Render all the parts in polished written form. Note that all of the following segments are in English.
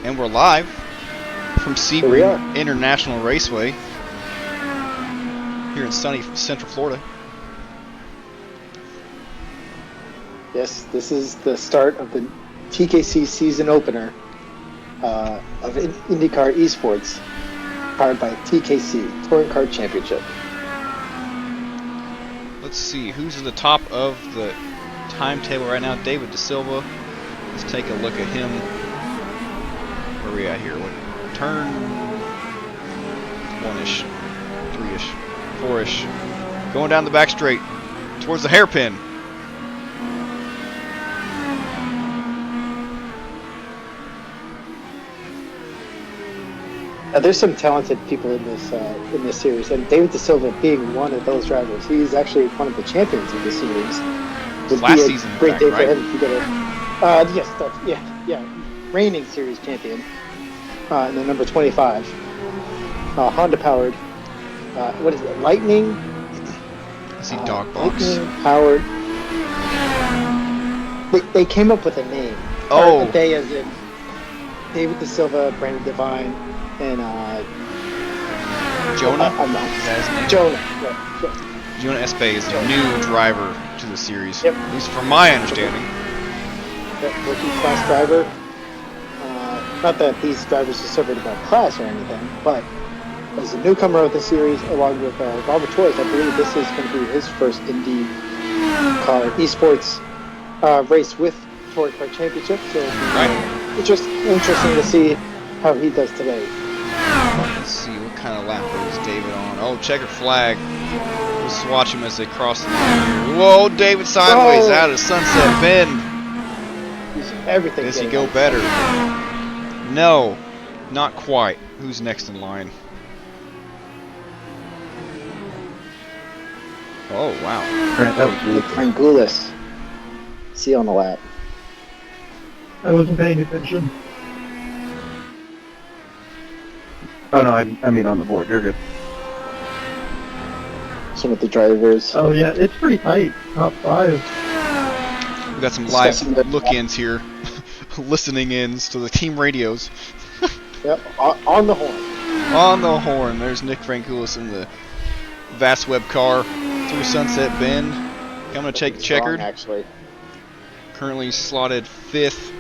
And we're live from Sebring International Raceway here in sunny Central Florida. Yes, this is the start of the TKC season opener of IndyCar eSports, powered by TKC, Touring Car Championship. Let's see, who's at the top of the timetable right now? David De Silva. Let's take a look at him. Where are we at here? What, turn 1-ish, 3-ish, 4-ish. Going down the back straight towards the hairpin. There's some talented people in this series, and David De Silva being one of those drivers. He's actually one of the champions of the series. Last season, great day right? for him to get reigning series champion in the number 25, Honda powered. What is it? Lightning. I see dog box. Lightning powered. They came up with a name. Oh. They as in David De Silva, Brandon Devine, and Jonah? Jonah. Jonah Espe is a new driver to the series, yep. At least from my understanding. Rookie class driver. Not that these drivers are separate about class or anything, but as a newcomer of the series, along with Robert Torres, I believe this is going to be his first IndyCar eSports race with Touring Car Championship. So it's just interesting to see how he does today. Let's see what kind of lap is David on. Oh, checkered flag. Let's watch him as they cross the line here. Whoa, David sideways out of Sunset Bend. Everything. Does he go better? No, not quite. Who's next in line? Oh, wow. That was really Frangulis. See on the lap. I wasn't paying attention. Oh no, I mean on the board. You're good. Some of the drivers. Oh yeah, it's pretty tight. Top 5. We got some live look-ins here, listening ins to the team radios. Yep, on the horn. On the horn. There's Nick Frankulis in the Vast Web car through Sunset Bend. Coming to check the checkered. Actually. Currently slotted 5th.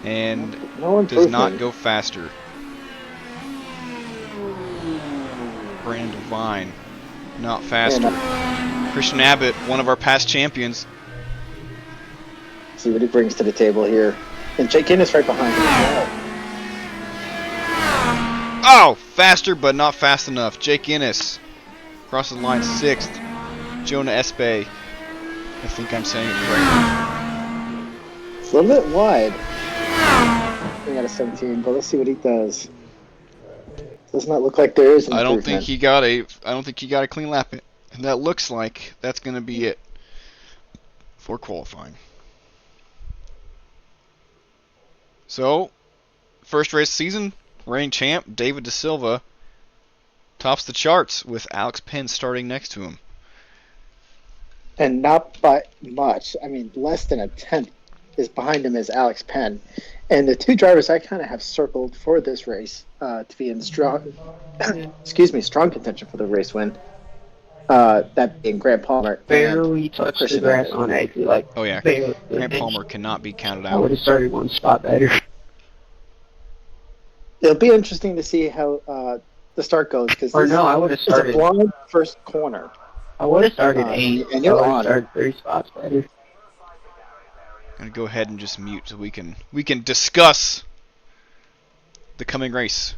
And does not go faster. Brandon Devine, not faster. Christian Abbott, one of our past champions. See what he brings to the table here. And Jake Innes right behind him as well. Oh, faster but not fast enough. Jake Innes crosses the line 6th. Jonah Espe. I think I'm saying it correctly. It's a little bit wide. Out of 17, but let's see what he does. Does not look like there is an improvement. I don't think he got a clean lap, and that looks like that's going to be it for qualifying. So, first race of the season, reigning champ David De Silva tops the charts with Alex Penn starting next to him. And not by much. I mean, less than a tenth is behind him is Alex Penn. And the two drivers I kind of have circled for this race to be in strong contention for the race win. That being Grant Palmer. Barely touched the grass on exit. Like, oh yeah, Grant Palmer cannot be counted out. I would have started one spot better. It'll be interesting to see how the start goes because I would have started. It's a blind first corner. I would have started 8. And you're on. Started 3 spots better. I'm gonna go ahead and just mute so we can discuss the coming race.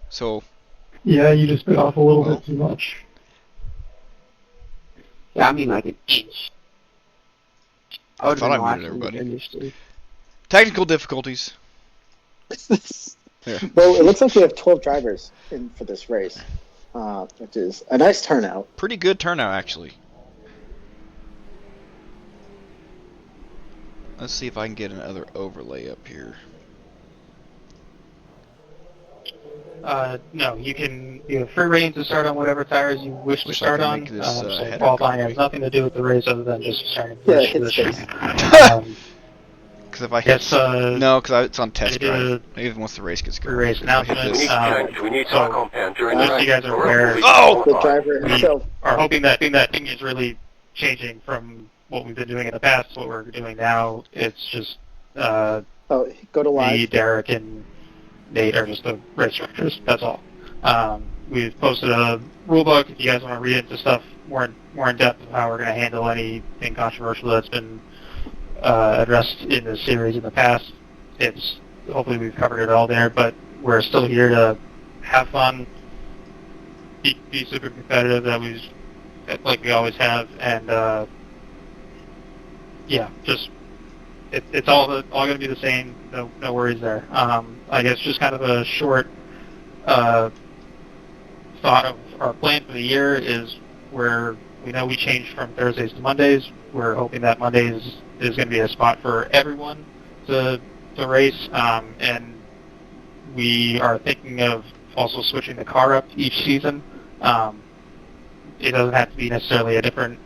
So yeah, you just bit off a little bit too much. Yeah, I mean I thought I muted everybody. Technical difficulties. Yeah. Well, it looks like we have 12 drivers in for this race, which is a nice turnout. Pretty good turnout actually. Let's see if I can get another overlay up here. No, you have free reign to start on whatever tires you wish to Wish I start could on. make this, So header qualifying go has nothing to do with the race other than just starting Yeah, finish hit position. space. Because if I hit... Yes, no, because it's on test I did drive. a Even once the race gets free going. race If I hit announcement. this... We need to So compound during just the so you guys are aware, Oh! The driver we himself. are hoping that thing is really changing from what we've been doing in the past to what we're doing now. It's just Oh, go to me, live. Derek, and Nate are just the race directors. That's all. We've posted a rule book. If you guys want to read into stuff more in depth of how we're going to handle anything controversial that's been addressed in the series in the past, it's hopefully we've covered it all there. But we're still here to have fun, be super competitive like we always have, and yeah, just it's all going to be the same. No worries there. I guess just kind of a short thought of our plan for the year is we know we changed from Thursdays to Mondays. We're hoping that Mondays is going to be a spot for everyone to race, and we are thinking of also switching the car up each season. It doesn't have to be necessarily a different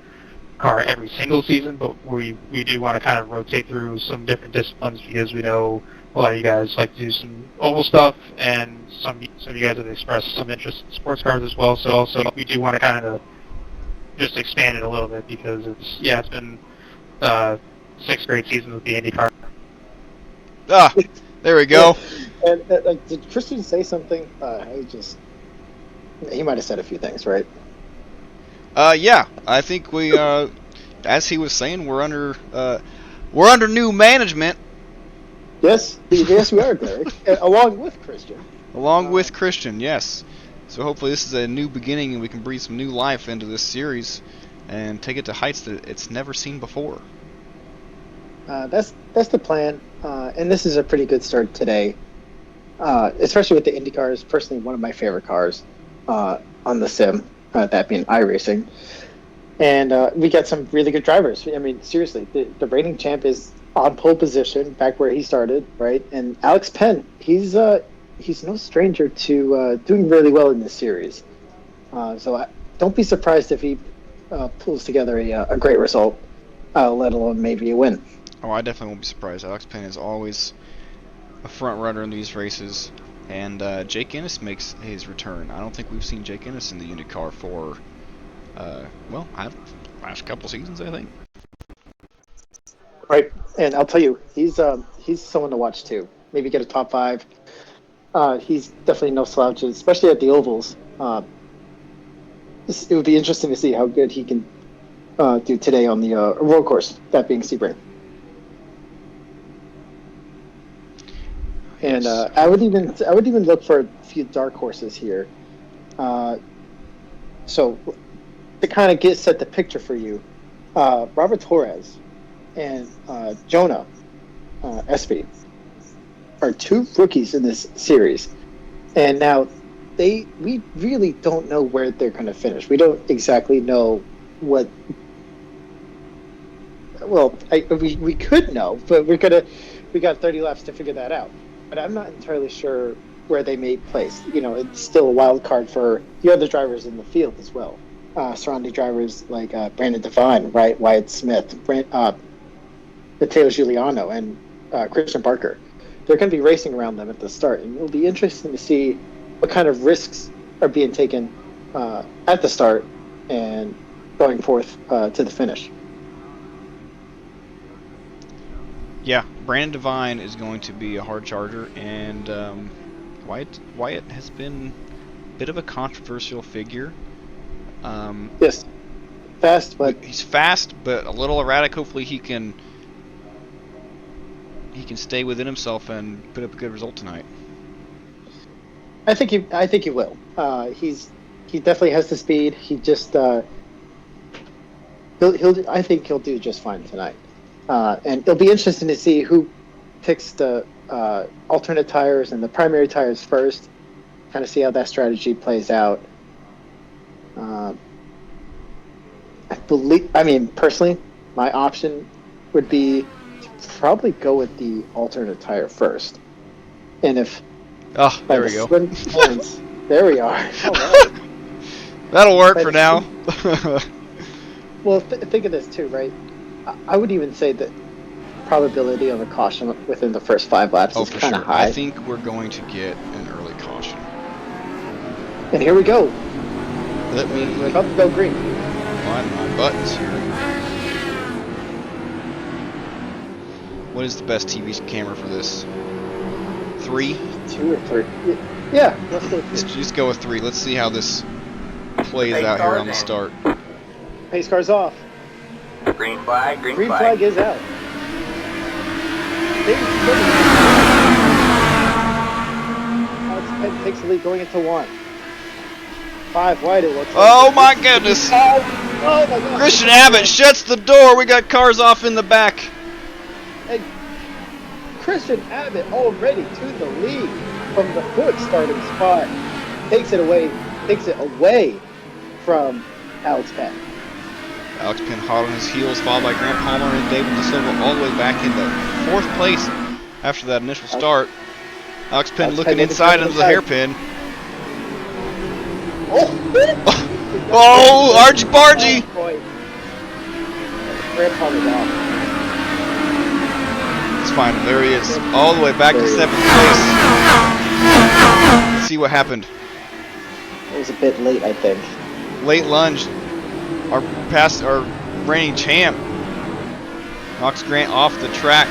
car every single season, but we do want to kind of rotate through some different disciplines because we know a lot of you guys like to do some oval stuff, and some of you guys have expressed some interest in sports cars as well. So also we do want to kind of just expand it a little bit because it's been 6 great seasons with the IndyCar. Ah, there we go. Yeah. And did Christian say something? He might have said a few things, right? Yeah, I think we, as he was saying, we're under new management. Yes, we are, Derek, along with Christian. Along with Christian, yes. So hopefully this is a new beginning and we can breathe some new life into this series and take it to heights that it's never seen before. That's the plan, and this is a pretty good start today, especially with the Indy cars. Personally, one of my favorite cars on the sim, that being iRacing. And we got some really good drivers. I mean, seriously, the reigning champ is on pole position, back where he started, right? And Alex Penn, he's no stranger to doing really well in this series. So don't be surprised if he pulls together a great result, let alone maybe a win. Oh, I definitely won't be surprised. Alex Penn is always a front runner in these races, and Jake Ennis makes his return. I don't think we've seen Jake Ennis in the IndyCar for, last couple seasons, I think. Right, and I'll tell you, he's someone to watch too. Maybe get a top 5. He's definitely no slouches, especially at the ovals. It would be interesting to see how good he can do today on the road course, that being Sebring. And I would even look for a few dark horses here. So to kind of set the picture for you, Robert Torres and Jonah Espy are 2 rookies in this series, and now we really don't know where they're going to finish. We don't exactly know what. Well, we could know, but we got 30 laps to figure that out. But I'm not entirely sure where they may place. You know, it's still a wild card for the other drivers in the field as well. Surrounding drivers like Brandon Devine, right, Wyatt Smith, Matteo Giuliano, and Christian Barker. They're going to be racing around them at the start, and it'll be interesting to see what kind of risks are being taken at the start and going forth to the finish. Yeah, Brandon Devine is going to be a hard charger, and Wyatt has been a bit of a controversial figure. Yes, fast, but he's fast, but a little erratic. Hopefully, he can stay within himself and put up a good result tonight. I think he will. He definitely has the speed. He just I think he'll do just fine tonight. And it'll be interesting to see who picks the alternate tires and the primary tires first. Kind of see how that strategy plays out. Personally, my option would be to probably go with the alternate tire first. And if Oh, by there the we go. slim points. There we are. All right. That'll work By for the now. Well, think of this too, right? I would even say that probability of a caution within the first 5 laps Oh, is for kind of sure. high. I think we're going to get an early caution. And here we go. Let me We're about to go green. find my buttons here. What is the best TV camera for this? 3? 2 or 3. Yeah, let's go with Let's 3. just go with 3. Let's see how this plays out here on the start. Pace car's off. Green flag, Green flag is out. Alex takes the lead going into 1. 5 wide it looks like. Oh my goodness! Oh my God. Christian Abbott shuts the door. We got cars off in the back. And Christian Abbott already to the lead from the foot starting spot. Takes it away from Alex Penn. Alex Penn hot on his heels, followed by Grant Palmer and David DeSilva all the way back into 4th place after that initial start. Alex Penn looking inside into the hairpin. Oh, Archie Bargy! Oh, boy. Grant Palmer's off. Let's find him. There he is. All the way back to 7th place. Let's see what happened. It was a bit late, I think. Late lunge. Our reigning champ knocks Grant off the track.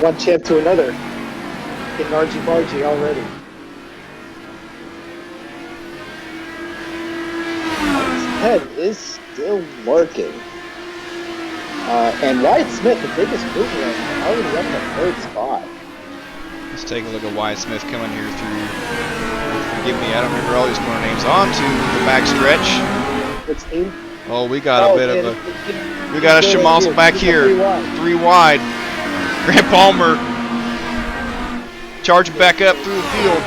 One champ to another. Getting Archie Bargy already. Alex Penn is still lurking. And Wyatt Smith, the biggest mover right now, already up in 3rd spot. Let's take a look at Wyatt Smith coming here through. Forgive me, I don't remember all these corner names. On to the back stretch. It's in. Oh, we got a bit of a. We got a Shamal back here. 3 wide. Grant Palmer charging back up through the field.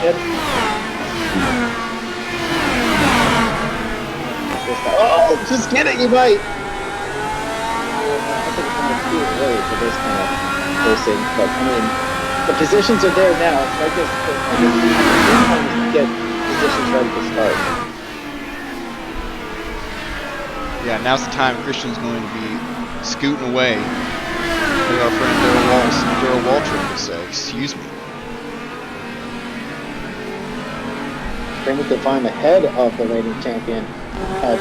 Oh, just kidding, you might. I think it's kind of too early for this kind of racing, but I mean, the positions are there now. I guess sometimes get positions ready to start. Yeah, now's the time Christian's going to be scooting away. Like our friend Daryl Waltrip would say. Excuse me. Brandon Devine ahead of the reigning champion,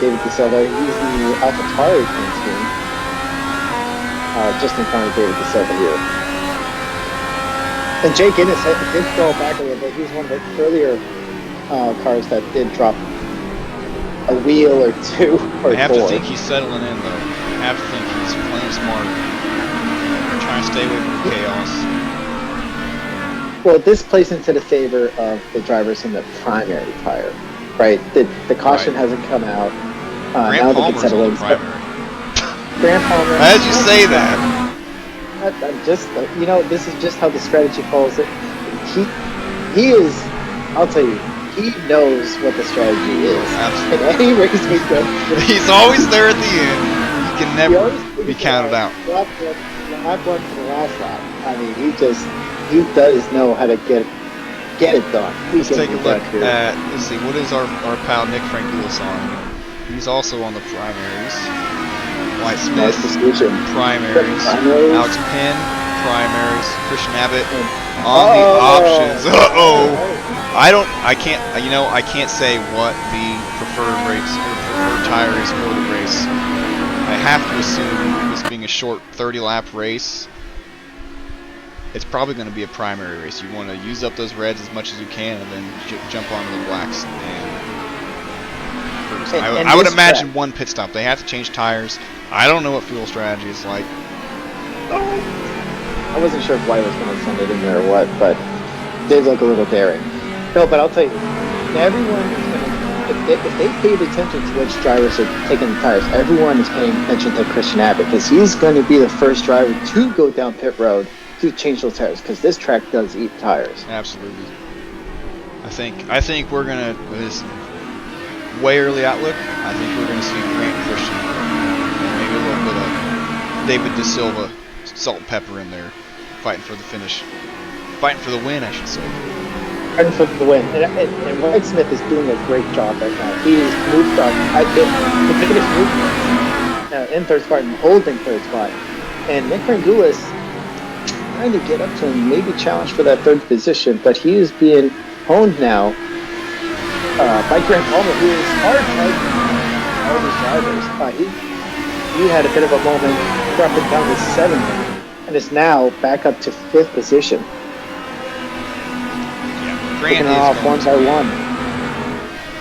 David DeSilva. He's the AlphaTauri team. Just in front of David DeSilva here. And Jake Innes did throw back a little bit. He was one of the earlier cars that did drop a wheel or 2 or 4. I have to think he's settling in, though. I have to think he's playing smart. Trying to stay away from chaos. Well, this plays into the favor of the drivers in the primary tire, right? The caution hasn't come out. Now they can settle in. Grant Palmer. As you say that. I'm just, this is just how the strategy falls. He is, I'll tell you, he knows what the strategy is. Absolutely. In any race we go. He's always there at the end. He can never be counted out. Lap 1 for the last lap. I mean, he does know how to get it done. Let's take a look at, let's see, what is our pal Nick Frankulis on? He's also on the primaries. Wyatt Smith, primaries. Alex Penn, primaries. Christian Abbott on the options. I can't say what the preferred race or preferred tire is for the race. I have to assume this being a short 30-lap race, it's probably going to be a primary race. You want to use up those reds as much as you can, and then jump onto the blacks. And I would imagine one pit stop. They have to change tires. I don't know what fuel strategy is like. I wasn't sure if White was going to send it in there or what, but it did look a little daring. No, but I'll tell you, everyone is going to, if they paid attention to which drivers are taking the tires, everyone is paying attention to Christian Abbott, because he's going to be the first driver to go down pit road to change those tires, because this track does eat tires. Absolutely. I think we're going to, with this way early outlook, I think we're going to see Grant Christian and maybe a little bit of David DeSilva, salt and pepper in there, fighting for the finish. Fighting for the win, I should say. And for the win. And White Smith is doing a great job right now. He is moved on. The biggest movement in third spot and holding third spot. And Nick Frangoulis trying to get up to him, maybe challenge for that third position, but he is being honed now by Grant Palmer, who is hard fighting all these drivers. He had a bit of a moment, dropping down to 7th, and is now back up to 5th position. Yeah, Grant Picking is off one by one.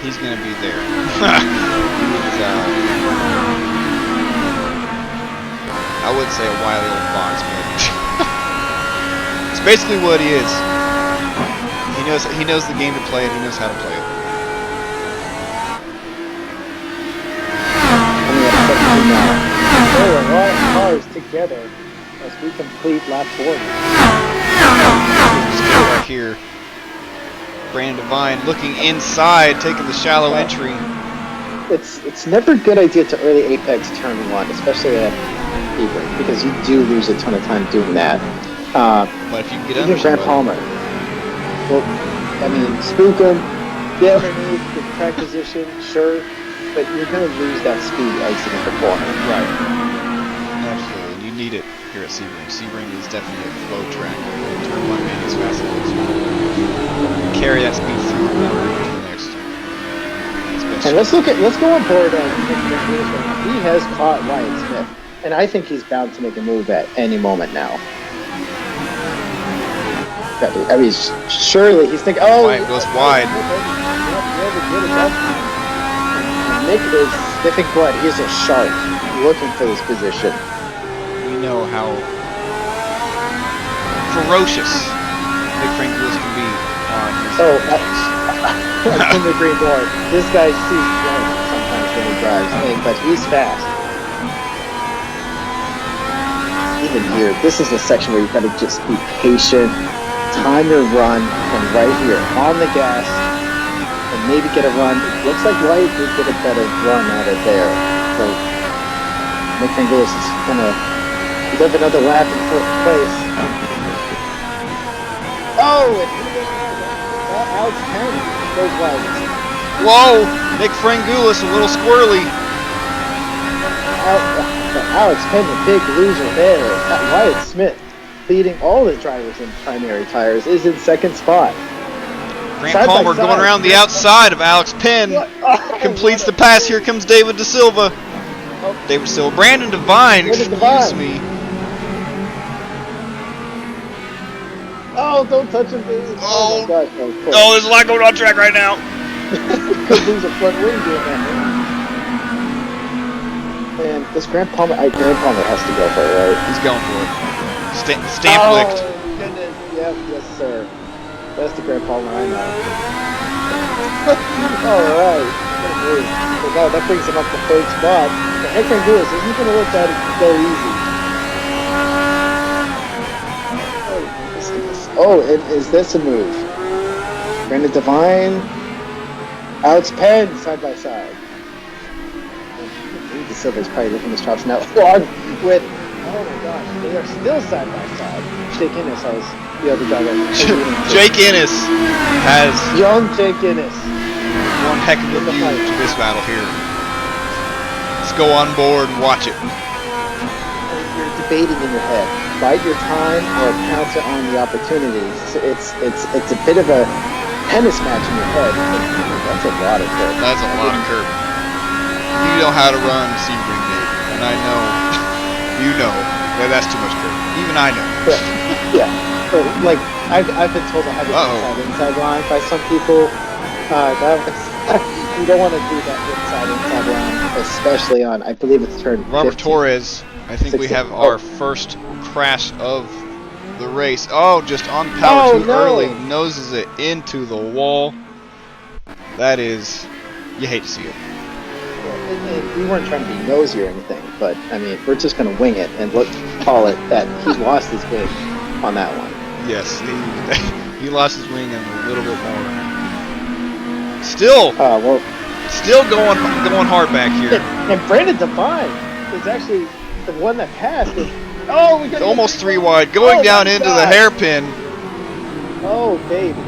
He's going to be there. I wouldn't say a wily old fox, but it's basically what he is. He knows the game to play it. He knows how to play it. There are a lot of cars together as we complete lap 40. Just go right here. Brandon Devine looking inside, taking the shallow entry. It's never a good idea to early apex turn 1, especially at Sebring, because you do lose a ton of time doing that. But if you can get under Grant Palmer. Well, I mean, spook him, get underneath, get track position, sure, but you're going to lose that speed exiting the corner. Right. Absolutely. And you need it here at Sebring. Sebring is definitely a flow track. Turn 1 man as fast as possible. Carry that speed through the corner to the next. And let's go on board he has caught Wyatt Smith, and I think he's bound to make a move at any moment now. I mean, surely he's thinking, oh, Wyatt goes wide. Nick is sniffing blood. He's a shark looking for this position. We know how ferocious Nick Frangoulis can be on his I couldn't agree more. This guy sees blood sometimes when he drives, but he's fast. Even here, this is a section where you've got to just be patient, time your run, and right here, on the gas, and maybe get a run. It looks like White did get a better run out of there. So Nick Frangoulis is going to live another lap in 4th place. Oh, and Alex Penn goes wide. Whoa! Nick Frangoulis a little squirrely. Alex Penn, the big loser there. Wyatt Smith, leading all the drivers in primary tires, is in 2nd spot. Grant Palmer going around the outside of Alex Penn. Completes the pass. Here comes David Da Silva. David Silva. Brandon Devine, excuse me. Oh, don't touch him, dude. Oh, my gosh. Oh, there's a lot going on track right now. Could lose a front wing doing that. And this Grant Palmer has to go for it, right? He's going for it. Stamp licked. Goodness. Yep, yes, sir. That's the Grant Palmer I know. Alright. So now that brings him up to 3rd spot. But Nick Frangoulis isn't going to let that go easy. Oh, is this a move? Brandon Devine, Alex Penn, side by side. Da Silva's probably licking his chops now. Along with, oh my gosh, they are still side by side. Jake Innes has the other driver. Jake Innes has young Jake Innes. One heck of a view to this battle here. Let's go on board and watch it. You're debating in your head. Bide your time or pounce it on the opportunities. It's a bit of a tennis match in your head. That's a lot of curve. That's a lot of curve. You know how to run Sebring, Dave, and I know you know that that's too much curve. Even I know. Yeah. Like I've been told to have it inside line by some people. You don't want to do that inside line, especially on, I believe it's turn 15. Robert Torres. I think 16. we have our first crash of the race. Oh, just on power too early. Noses it into the wall. That is, you hate to see it. And we weren't trying to be nosy or anything, but I mean, we're just going to wing it and call it that he lost his wing on that one. Yes, he lost his wing and a little bit more. Still going hard back here. And Brandon Devine is actually the one that passed. It's almost 3 wide, going down into the hairpin. Oh, baby.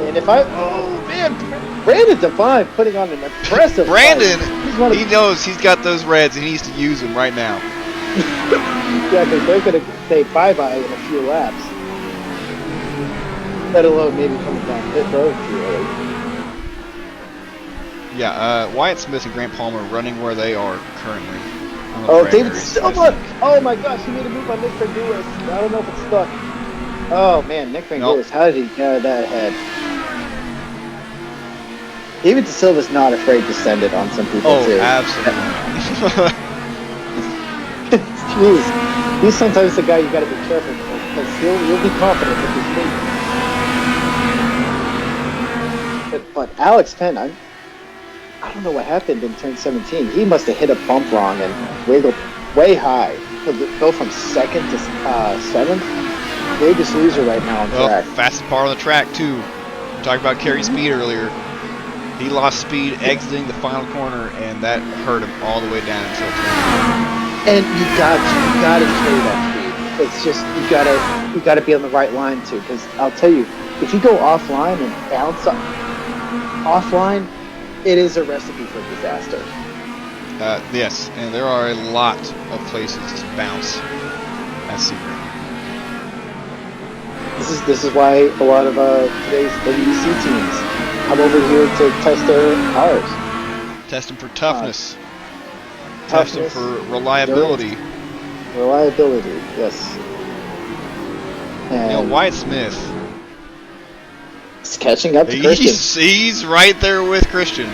And if I, oh man, Brandon Devine putting on an impressive Brandon, fight. he knows he's got those reds. He needs to use them right now. Yeah, because they're going to say bye-bye in a few laps. Let alone maybe coming down pit road too early. Yeah, Wyatt Smith and Grant Palmer running where they are currently. Oh, David Stillbuck! Oh my gosh, he made a move on Nick Frangulis. I don't know if it's stuck. Oh man, Nick Frangulis, how did he get out of that head? David De Silva's not afraid to send it on some people too. Oh, absolutely. Jeez, he's sometimes the guy you got to be careful with because you'll be confident with his feet. But Alex Penn, I don't know what happened in turn 17. He must have hit a bump wrong and wiggled way high. To go from second to seventh. Biggest loser right now on track. Fastest part on the track too. We talked about carry speed earlier. He lost speed exiting the final corner, and that hurt him all the way down until turn. And you gotta carry that speed. It's just you gotta be on the right line too. Because I'll tell you, if you go offline and bounce up offline, it is a recipe for disaster. Yes, and there are a lot of places to bounce at Sebring. This is why a lot of today's WEC teams come over here to test their cars. Test them for toughness. Test them for reliability. Reliability, yes. And Wyatt Smith. He's catching up to Christian. He's right there with Christian.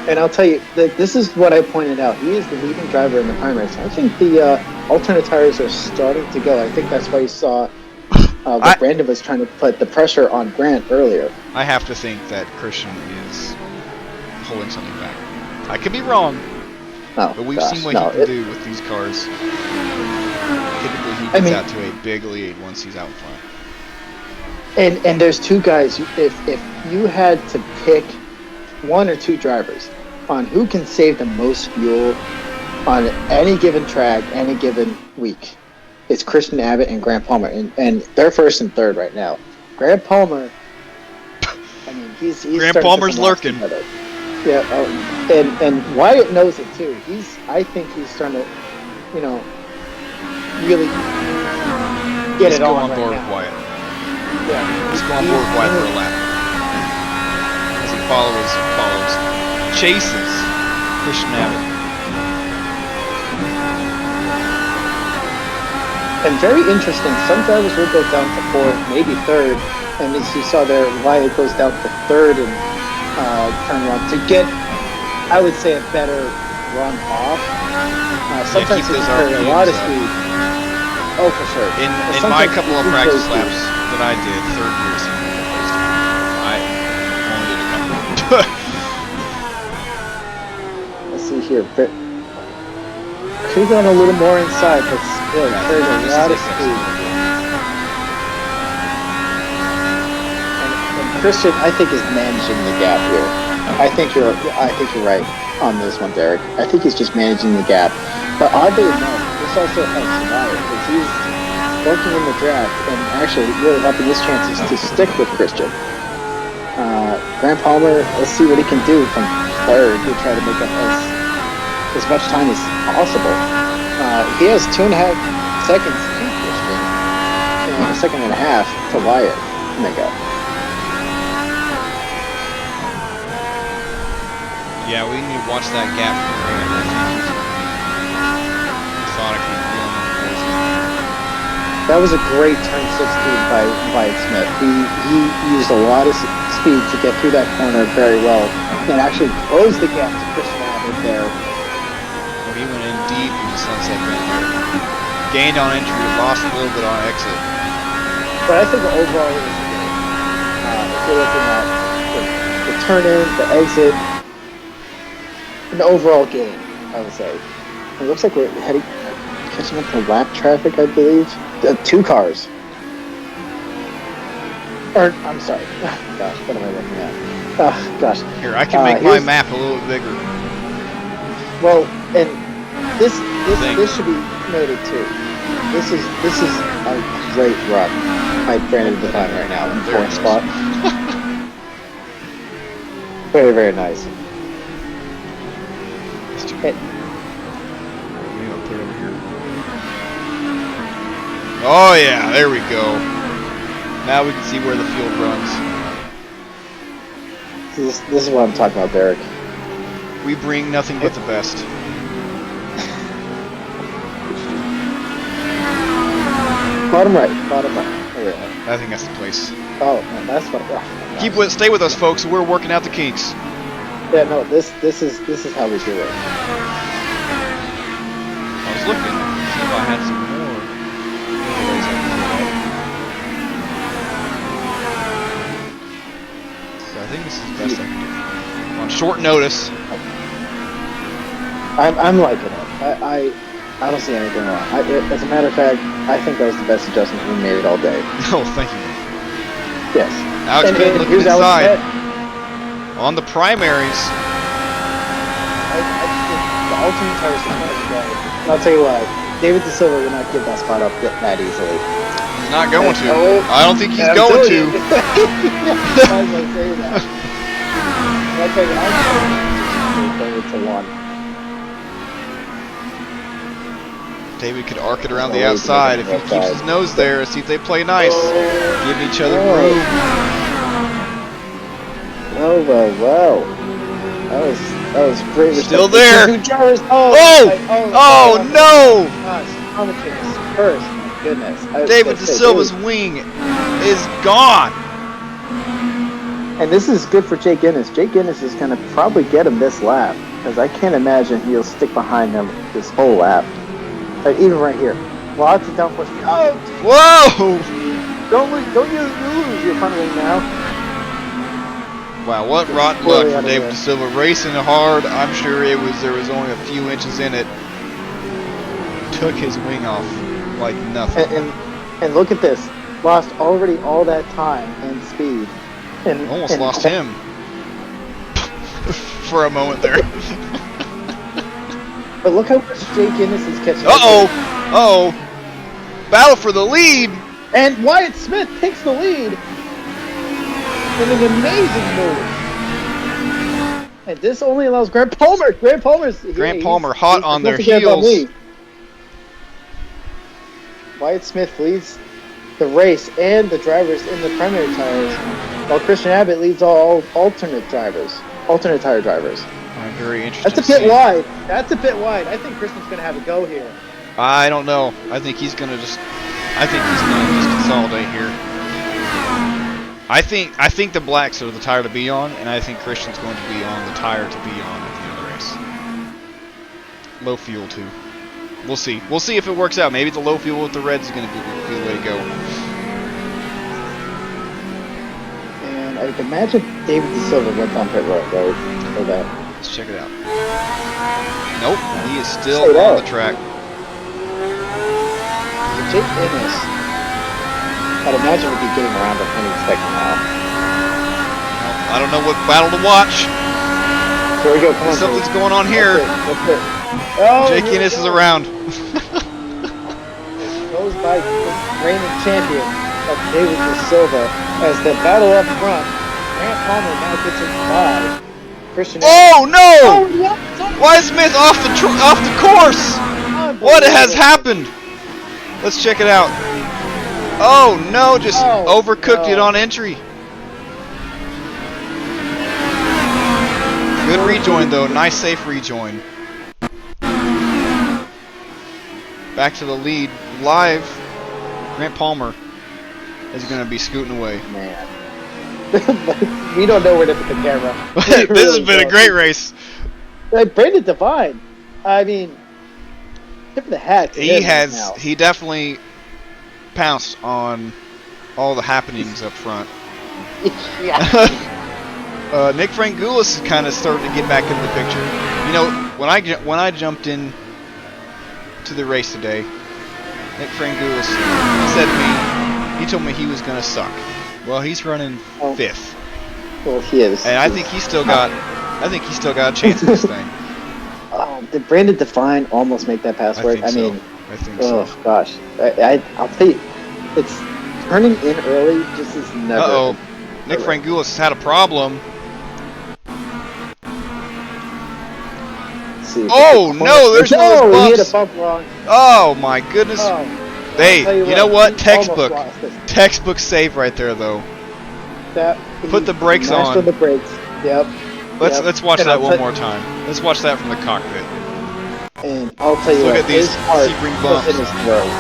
And I'll tell you, this is what I pointed out. He is the leading driver in the primaries. I think the alternate tires are starting to go. I think that's why you saw that Brandon was trying to put the pressure on Grant earlier. I have to think that Christian is holding something back. I could be wrong, but we've seen what he can do with these cars. Typically, he gets out to a big lead once he's out front. And there's two guys. If you had to pick one or two drivers on who can save the most fuel on any given track, any given week, it's Christian Abbott and Grant Palmer, and they're first and third right now. Grant Palmer, I mean, he's Grant Palmer's lurking. Yeah, and Wyatt knows it too. I think he's starting to, really get it on board right with now. Wyatt. Yeah, he's going board with Wyatt for a lap. As he chases Christian Abbott. And very interesting, some drivers will go down to fourth, maybe third, and as you saw there, Wyatt goes down to third and turn around to get, I would say, a better run off. Sometimes you carry a lot of speed. Oh, for sure. In my couple of practice laps that I did, third gear seemed to be the place to be. I only did a couple. Let's see here. Could have gone a little more inside, but still carried a lot of speed. And Christian, I think, is managing the gap here. I think you're right on this one, Derek. I think he's just managing the gap. But oddly enough, this also helps Wyatt because he's working in the draft and actually really helping his chances to stick with Christian. Grant Palmer, let's see what he can do from third to try to make up as much time as possible. He has 2.5 seconds to Christian and a second and a half to Wyatt to make up. Yeah, we need to watch that gap for Grant. Methodically feeling That was a great turn 16 by Wyatt Smith. He used a lot of speed to get through that corner very well and actually closed the gap to Christian Abbott there. He went in deep into Sunset Bend there. Gained on entry, lost a little bit on exit. But I think overall it was good. If you're looking at the turn in, the exit, an overall game, I would say. It looks like we're catching up to lap traffic, I believe. 2 cars. Or, I'm sorry. Gosh, what am I looking at? Gosh. Here, I can make my map a little bigger. Well, and this should be noted too. This is a great run by Brandon Devine right now in Very fourth nice. spot. Very, very nice. Hey, Maybe I'll put it over here. Oh yeah, there we go. Now we can see where the field runs. this is what I'm talking about, Derek. We bring nothing but the best. Bottom right. There we go. I think that's the place. Oh, man, that's what. Oh, Stay with us, folks. We're working out the kinks. yeah, no, this is how we do it. I was looking to see if I had some more ways I could do that. So I think this is the best I can do. On short notice. I'm liking it. I don't see anything wrong. As a matter of fact, I think that was the best adjustment we made all day. Oh, thank you. Yes. Alex And Pitt looking here's Alex inside. Pitt. On the primaries. The alternate tires are kind of good. And I'll tell you what, David De Silva will not give that spot up that easily. He's not going to. Oh, I don't think he's I'm going telling to. you. Why did I say that? I'll tell you, I'm going to one. David could arc it around the outside if he keeps his nose there. See if they play nice. Give each other room. Well. That was great. Still there. Oh No! Gosh, commentators first. My goodness. David De Silva's wing is gone. And this is good for Jake Guinness. Jake Guinness is going to probably get him this lap, because I can't imagine he'll stick behind him this whole lap. Like, even right here. Lots of downforce. Oh! Whoa! Don't you lose your front wing now. Wow, what rotten luck for David De Silva. Racing hard. I'm sure there was only a few inches in it. Took his wing off like nothing. And look at this. Lost already all that time and speed. And almost lost him. For a moment there. But look how much Jake Guinness is catching. Uh-oh. Battle for the lead. And Wyatt Smith takes the lead in an amazing move. And this only allows Grant Palmer. Grant Palmer hot on their heels. Wyatt Smith leads the race and the drivers in the primary tires, while Christian Abbott leads all alternate tire drivers. I'm very interested. That's a bit wide. I think Christian's going to have a go here. I don't know. I think he's gonna just consolidate here. I think the blacks are the tire to be on, and I think Christian's going to be on the tire to be on at the end of the race. Low fuel too. We'll see. We'll see if it works out. Maybe the low fuel with the reds is going to be the way to go. And I imagine David De Silva went on pit road, right? For that. Let's check it out. Nope, he is still on the track. Jake Guinness, I'd imagine we'd be getting around him any second now. I don't know what battle to watch. Here we go, come on. Something's going on here. That's it. Oh, Jake Guinness is around. Goes by reigning champion of David De Silva as the battle up front. Grant Palmer now gets it by Christian. Oh no! Oh, what? Wyatt Smith off the course. What has happened? Let's check it out. Oh no! Just overcooked it on entry. Good rejoin though. Nice safe rejoin. Back to the lead. Live. Grant Palmer is going to be scooting away. Man. We don't know where to put the camera. This has been a great race. Brandon Devine. I mean, tip of the hat to him now. He definitely pounced on all the happenings up front. Yeah. Nick Frangoulis is kind of starting to get back into the picture. You know, when I jumped in to the race today, Nick Frangoulis said to me, he told me he was going to suck. Well, he's running 5th. Well, he is. And I think he's still got a chance in this thing. Oh, did Brandon Devine almost make that pass work? I think so. Oh gosh, I'll tell you, it's turning in early just is never. Uh-oh. Nick Frangoulis has had a problem. Oh, no, there's no he hit a buffs. bump wrong. Oh, my goodness. Oh, hey, you know what? he almost lost this. Textbook save right there, though. Put the brakes on. The brakes. Yep. Let's watch that one more time. Let's watch that from the cockpit. And I'll tell you Look what, at these his heart Sebring was bumps. in his throat.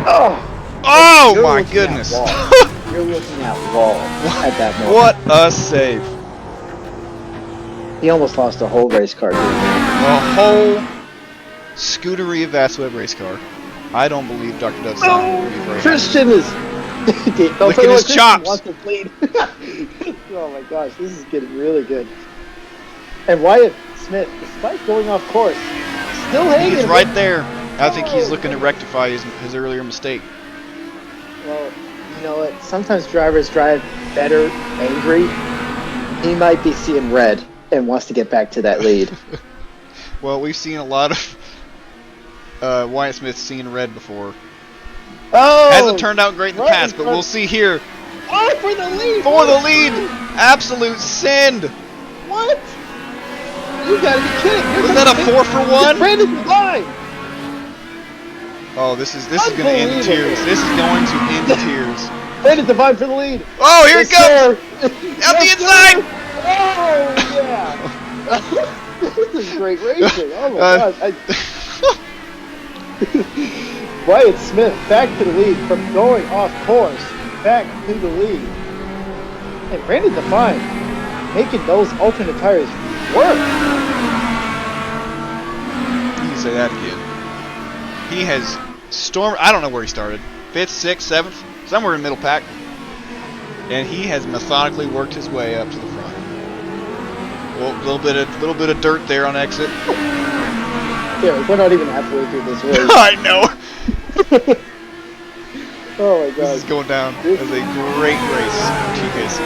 Oh! Oh You're my looking goodness! at wall. You're looking at wall at that moment. What a save! He almost lost a whole race car. A whole scootery of Web race car. I don't believe Dr. Dove's son will be very Christian is licking his chops. Wants to bleed. Oh my gosh, this is getting really good. And Wyatt Smith, despite going off course, still hanging. He's right there. I think he's looking to rectify his earlier mistake. Well, you know what? Sometimes drivers drive better angry. He might be seeing red and wants to get back to that lead. Well, we've seen a lot of Wyatt Smith seeing red before. Oh! Hasn't turned out great in the past, but we'll see here. Oh, for the lead! For the lead! Absolute send! What? You gotta be kidding! Was that a 4 for 1? Brandon Devine! Oh, this is gonna end in tears. This is going to end in tears. Brandon Devine for the lead! Oh, here it goes! Sir. Out the inside! Oh, yeah! This is great racing. Oh my gosh. Wyatt Smith back to the lead from going off course, back to the lead. And Brandon Devine making those alternate tires work. You can say that again. He has stormed. I don't know where he started. 5th, 6th, 7th, somewhere in the middle pack. And he has methodically worked his way up to the front. Well, a little bit of dirt there on exit. Yeah, we're not even halfway through this race. I know. Oh my god. This is going down as a great race for TKC.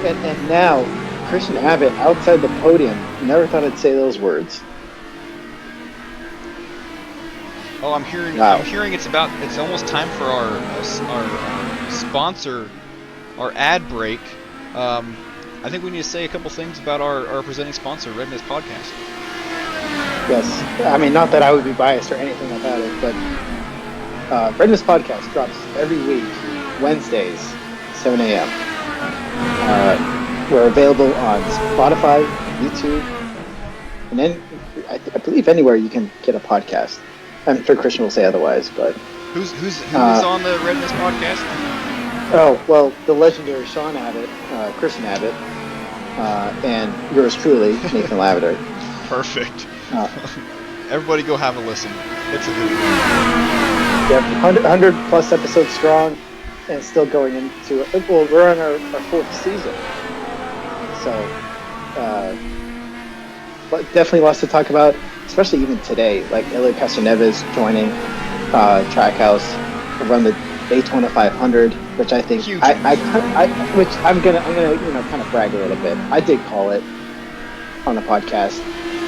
And now, Christian Abbott outside the podium. Never thought I'd say those words. Oh, I'm hearing. Wow. I'm hearing it's almost time for our sponsor, our ad break. I think we need to say a couple things about our presenting sponsor, Red Mist Podcast. Yes, I mean, not that I would be biased or anything about it, but Red Mist Podcast drops every week, Wednesdays, 7 a.m. We're available on Spotify, YouTube, and then I believe anywhere you can get a podcast. I'm sure Christian will say otherwise, but who's on the Red Mist Podcast? Oh well, the legendary Sean Abbott, Christian Abbott, and yours truly, Nathan Laverdure. Perfect. Everybody go have a listen. It's a good one. Yep, 100 plus episodes strong, and still going into, well, we're on our 4th season. So, but definitely lots to talk about, especially even today, like Elliot Castroneves joining Trackhouse to run the Daytona 500, which I think, which I'm gonna kind of brag a little bit. I did call it on the podcast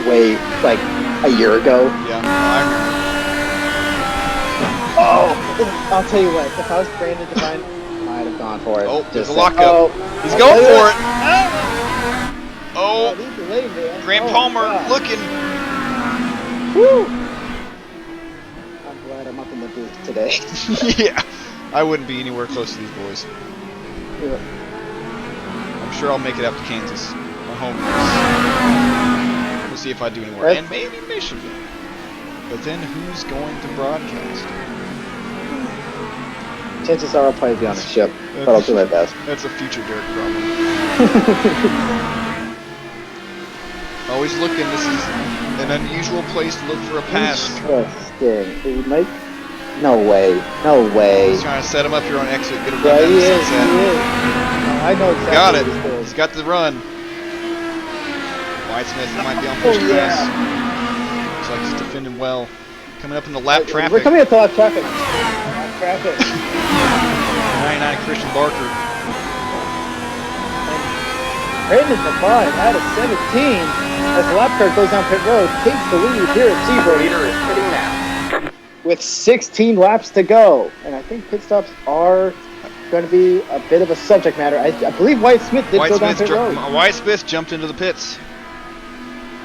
way, like, a year ago. Yeah, I remember. Oh, I'll tell you what. If I was Brandon Devine, I might have gone for it. Oh, there's a lockup. He's going for it. Oh, Grant Palmer looking. Woo! I'm glad I'm up in the booth today. Yeah, I wouldn't be anywhere close to these boys. Yeah. I'm sure I'll make it out to Kansas, my home race. We'll see if I do anywhere, and maybe Michigan. But then who's going to broadcast? Chances are I'll probably be on a ship, but I'll do my best. That's a future Derek problem. Always looking. This is an unusual place to look for a pass. Interesting. He might. No way. No way. He's trying to set him up here on exit. Get a run. Yeah, he is. He is. I know exactly. Got it. What he's doing. He's got the run. Wyatt Smith might be on first class. Looks like he's defending well. Coming up in the lap traffic. We're coming up to lap traffic. Lap traffic. 99 Christian Barker. Brandon Devine out of 17 as the lap car goes down pit road, takes the lead here at Sebring. Leader is pitting now. with 16 laps to go. And I think pit stops are going to be a bit of a subject matter. I believe White Smith did go down pit road. White Smith jumped into the pits.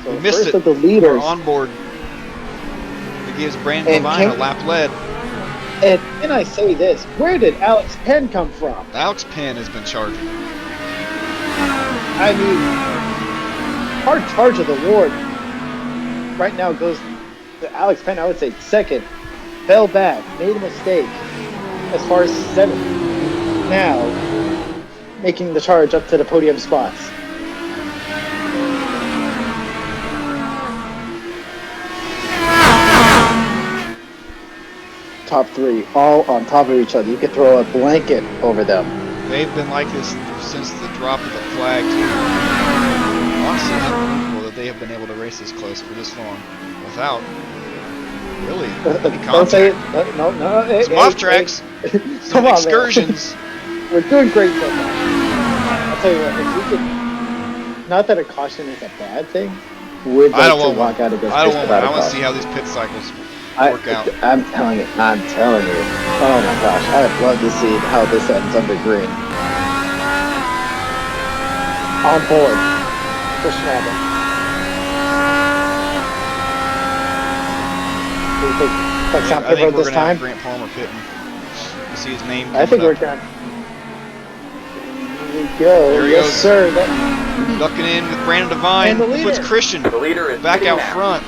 So we missed first it. Of the leaders. We're on board. It gives Brandon Levine a lap lead. And can I say this? Where did Alex Penn come from? Alex Penn has been charged. I mean, hard charge of the Lord right now goes to Alex Penn. I would say second. Fell back, made a mistake as far as seventh. Now, making the charge up to the podium spots. Top three, all on top of each other. You could throw a blanket over them. They've been like this since the drop of the flag. Honestly, it's unbelievable that they have been able to race this close for this long without really any contact. Don't say it. No. Some off tracks, some excursions. We're doing great so far. I'll tell you what, if we could, not that a caution is a bad thing, we'd like to walk out of this. I want to see how these pit cycles work out. I'm telling you. Oh my gosh, I'd love to see how this ends under green. On board, Christian Abbott. Do you think that's not pit road this time? Grant Palmer pitting. You see his name. I think we're gonna. Here we go. There he yes, goes. sir. Ducking in with Brandon Devine. Puts Christian The leader is back out now. front.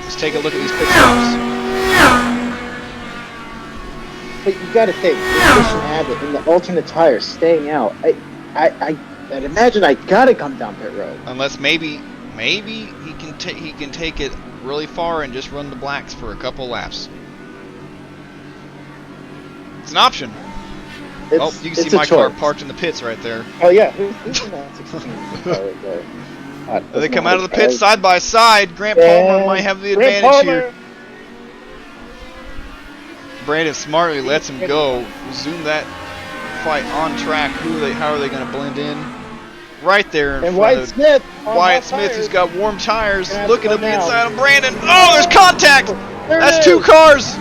Let's take a look at these pit stops. But you got to think, Christian Abbott in the alternate tire staying out. I'd imagine I got to come down pit road. Unless maybe he can take it really far and just run the blacks for a couple laps. It's an option. You can see my car parked in the pits right there. Oh yeah, who's in that 16 car right there? They come out of the pits side by side. Grant Palmer might have the advantage here. Brandon smartly lets him go. Resume that fight on track. How are they going to blend in? Right there in front of Smith. Wyatt Smith, who's got warm tires. Looking at the inside of Brandon. Oh, there's contact! That's two cars!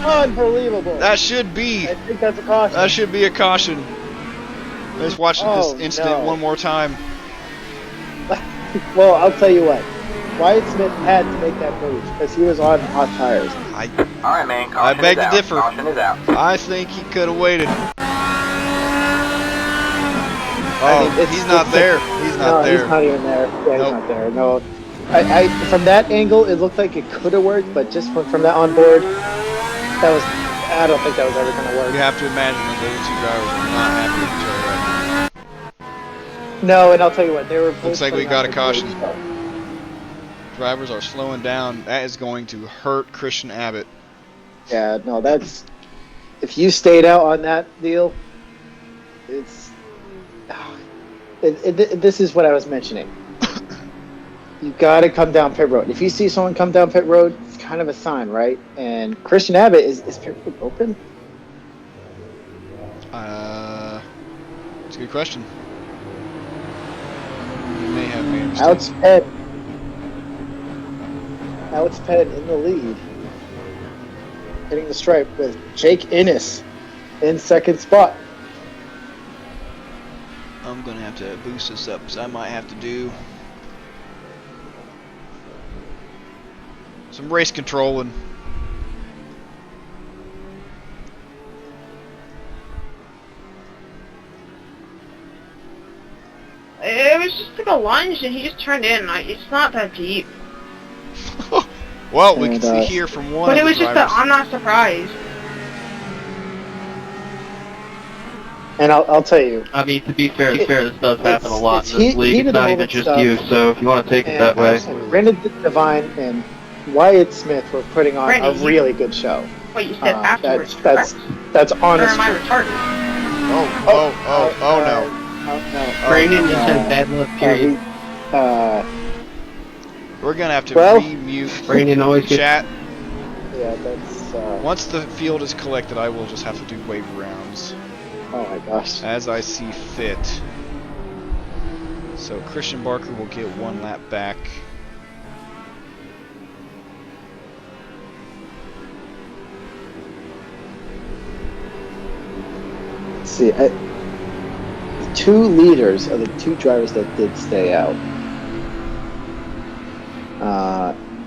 Unbelievable. That should be. I think that's a caution. That should be a caution. Let's watch this incident one more time. Well, I'll tell you what. Wyatt Smith had to make that move because he was on hot tires. All right, man. I beg to differ. Caution is out. I think he could have waited. Oh, he's not there. He's not there. He's not even there. Yeah, he's not there. No. From that angle, it looked like it could have worked, but just from that on board, I don't think that was ever going to work. You have to imagine that those two drivers are not happy with each other right now. No, and I'll tell you what, they were both. Looks like we got a caution. Drivers are slowing down. That is going to hurt Christian Abbott. Yeah, no, that's. If you stayed out on that deal, this is what I was mentioning. You got to come down pit road. If you see someone come down pit road, it's kind of a sign, right? And Christian Abbott is pit road open? It's a good question. You may have made a mistake. Alex Penn in the lead, hitting the stripe with Jake Innes in second spot. I'm gonna have to boost this up because I might have to do some race controlling. It was just like a lunge and he just turned in. It's not that deep. Well, we can see here from one. But it was just that I'm not surprised. And I'll tell you. I mean, to be fair, this does happen a lot in this he league. did It's not all even that just stuff. you, so if you want to take it that way. Brandon Devine and Wyatt Smith were putting on Brandon, a really good show. Wait, you said afterwards, that's correct? honest. Or am I retarded? Oh no. No. Brandon just has bad luck, period. We're gonna have to remute Brandon always chat. Yeah, that's. Once the field is collected, I will just have to do wave rounds. Oh my gosh. As I see fit. So Christian Barker will get one lap back. see. The two leaders are the two drivers that did stay out.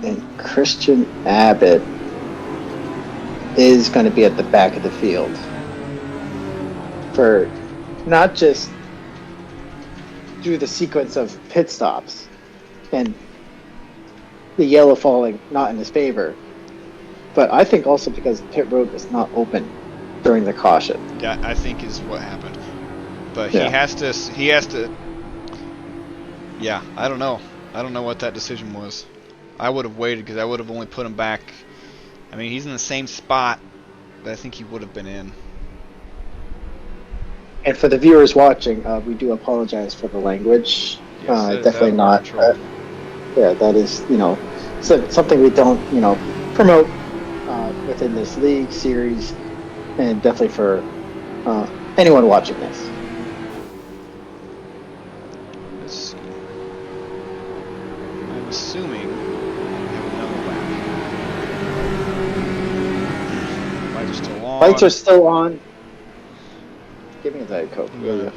And Christian Abbott is going to be at the back of the field for not just through the sequence of pit stops and the yellow falling not in his favor, but I think also because pit road was not open during the caution. Yeah, I think is what happened. But he has to. Yeah, I don't know. I don't know what that decision was. I would have waited because I would have only put him back. I mean, he's in the same spot that I think he would have been in. And for the viewers watching, we do apologize for the language. Yes, definitely not. Yeah, that is, something we don't, promote within this league series, and definitely for anyone watching this. Let's see. I'm assuming we have another lap. Lights are still on. Lights are still on. Give me a Diet Coke. Yeah.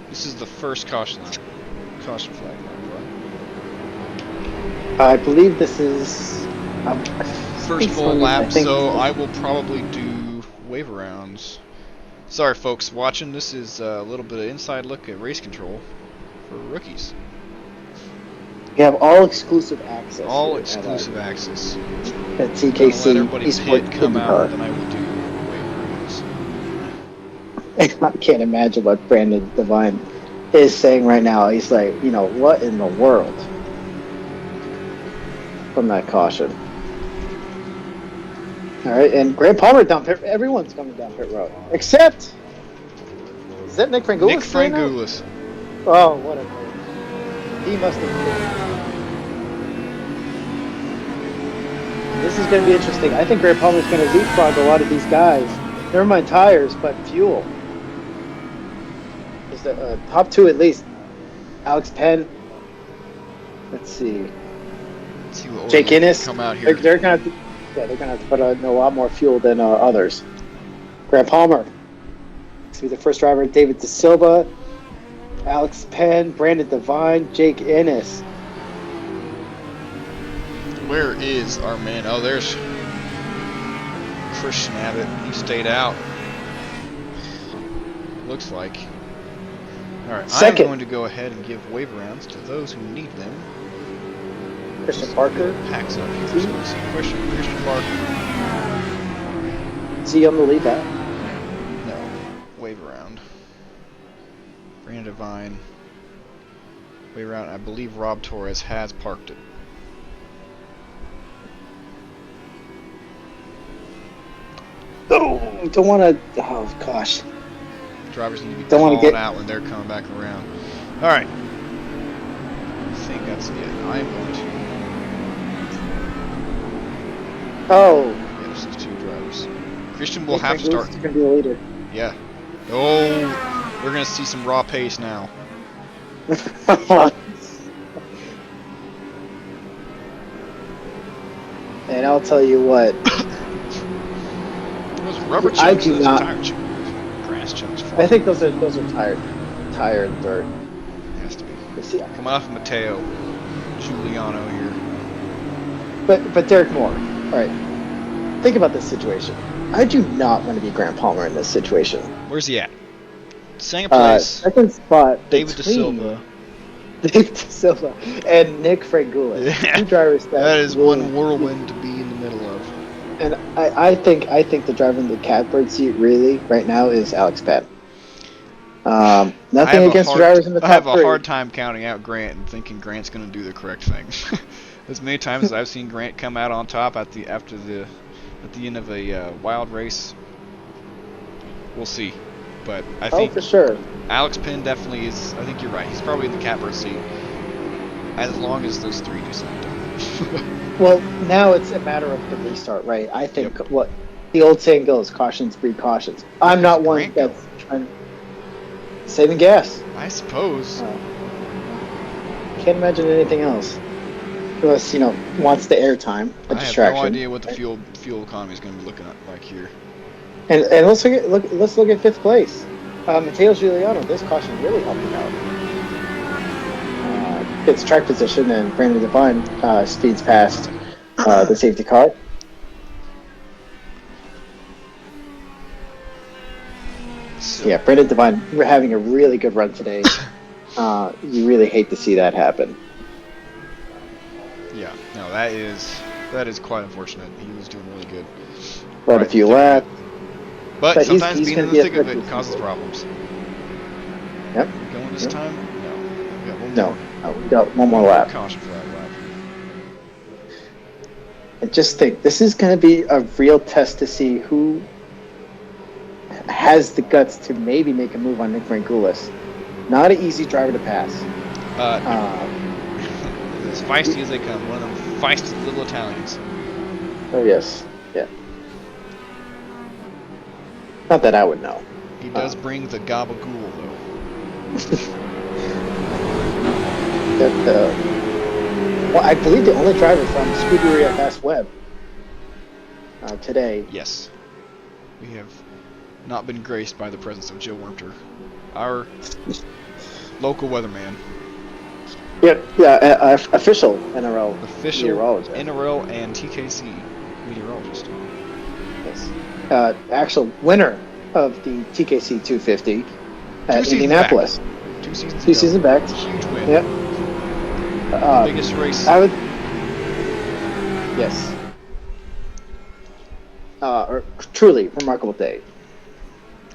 This is the first caution lap. Caution flag lap, right? I believe this is First full lap, so I will probably do wave rounds. Sorry folks watching, this is a little bit of inside look at race control for rookies. We have all exclusive access. All exclusive access. At TKC Let everybody eSports come out, IndyCar. then I will do wave rounds. I can't imagine what Brandon Devine is saying right now. He's like, what in the world? From that caution. All right, and Grant Palmer down pit. Everyone's coming down pit road, except is that Nick Frangoulis? Nick Frangoulis. Oh, what a move! He must have. This is going to be interesting. I think Grant Palmer's going to leapfrog a lot of these guys. Never mind tires, but fuel. Is the top two at least? Alex Penn. Let's see. Let's see what Jake Innes. come out here. They're going to have to put in a lot more fuel than others. Grant Palmer. This will be the first driver. David De Silva, Alex Penn, Brandon Devine, Jake Innes. Where is our man? Oh, there's Christian Abbott. He stayed out. Looks like. Alright, I'm going to go ahead and give wave rounds to those who need them. Christian Parker. Packs up here. So let's see. Christian Parker. Is he on the lead back? No. Wave around. Brandon Devine. Wave around. I believe Rob Torres has parked it. Oh, don't want to. Oh gosh. Drivers need to be Don't want to calling get out when they're coming back around. Alright. I think that's it. I'm going to. Oh. Yeah, there's these two drivers. Christian will have to start. He's going to be the leader. Yeah. Oh, we're going to see some raw pace now. And I'll tell you what. Those rubber chunks, I do not. tire chunks, grass chunks. I think those are tired dirt. Has to be. Let's see. Coming off of Matteo Giuliano here. But Derek Moore. All right. Think about this situation. I do not want to be Grant Palmer in this situation. Where's he at? Second place. Second spot. David De Silva. David De Silva and Nick Frangoulis. Yeah. Two drivers That is one whirlwind to be in the middle of. And I think the driver in the catbird seat really right now is Alex Penn. Nothing against the drivers in the top I have a three. hard time counting out Grant and thinking Grant's going to do the correct thing. As many times as I've seen Grant come out on top at the end of a wild race, we'll see. But I think for sure. Alex Penn definitely is. I think you're right. He's probably in the catbird seat as long as those three do something. Well, now it's a matter of the restart, right? I think what the old saying goes, cautions breed cautions. I'm not one that's trying saving gas. I suppose. Can't imagine anything else. Unless, wants the airtime, a distraction. I have no idea what the fuel economy is going to be looking like here. And let's look at fifth place. Matteo Giuliano, this caution really helped him out. Gets track position, and Brandon Devine speeds past the safety car. Yeah, Brandon Devine, we're having a really good run today. You really hate to see that happen. Yeah, no, that is quite unfortunate. He was doing really good. But a few laps. But sometimes being in the thick of it causes problems. Yep. Going this time? No. We got one more lap. Caution for that lap. I just think this is going to be a real test to see who has the guts to maybe make a move on Nick Frangoulis. Not an easy driver to pass. As feisty as they come, one of them feisty little Italians. Oh yes, yeah. Not that I would know. He does bring the gabagool though. Well, I believe the only driver from Scuderia Fast Web today. Yes, we have not been graced by the presence of Joe Wurmter, our local weatherman. Yeah, official NRL meteorologist. NRL and TKC meteorologist. Yes. Actual winner of the TKC 250 at Indianapolis. Back. 2 seasons. 2 seasons back. Huge win. Yep. Biggest race. Yes. Truly remarkable day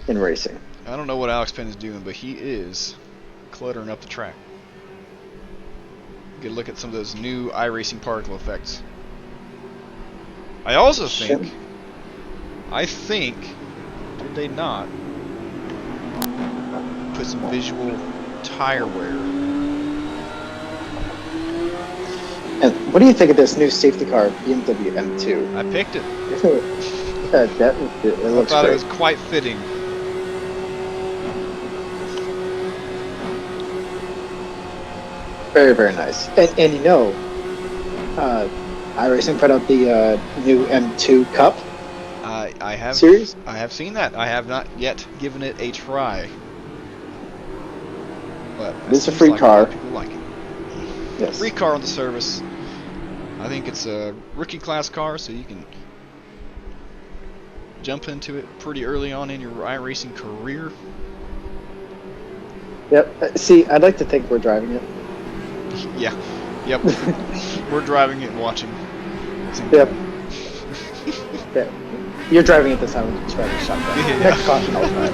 in racing. I don't know what Alex Penn is doing, but he is cluttering up the track. Get a look at some of those new iRacing particle effects. I also think, did they not put some visual tire wear? And what do you think of this new safety car, BMW M2? I picked it. It looks I thought great. it was quite fitting. Very, very nice. And you know, iRacing put out the new M2 Cup. I have series. I have seen that. I have not yet given it a try. But it's a free car. People like it. Yes. Free car on the service. I think it's a rookie class car, so you can jump into it pretty early on in your iRacing career. Yep. See, I'd like to think we're driving it. Yeah. Yep. We're driving it and watching. Yep. Yeah. You're driving it this time. We're just driving a shotgun. Yeah. Next caution, I'll drive.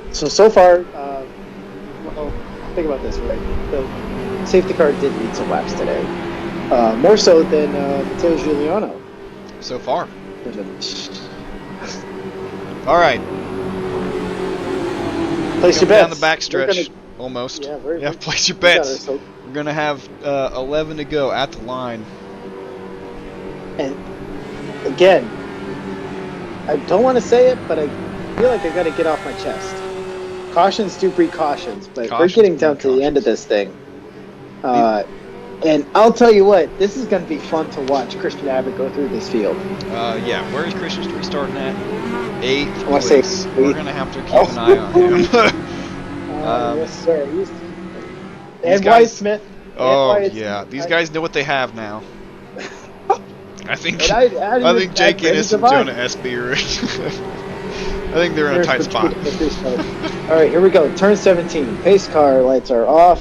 Alright. So far, well, think about this, right? The safety car did lead some laps today. More so than Matteo Giuliano. So far. Alright. Place your bets. Down the backstretch, almost. Yeah, place your bets. We're going to have 11 to go at the line. And again, I don't want to say it, but I feel like I got to get off my chest. Cautions do breed cautions, but we're getting down to the end of this thing. And I'll tell you what, this is going to be fun to watch Christian Abbott go through this field. Yeah, where is Christian Street starting at? 8th I want to say We're going to have to keep an eye on him. Yes, sir. And Wyatt Smith. Oh, yeah. These guys know what they have now. I think Jake Ennis and Jonah Espy are... I think they're in a tight spot. Alright, here we go. Turn 17. Pace car lights are off.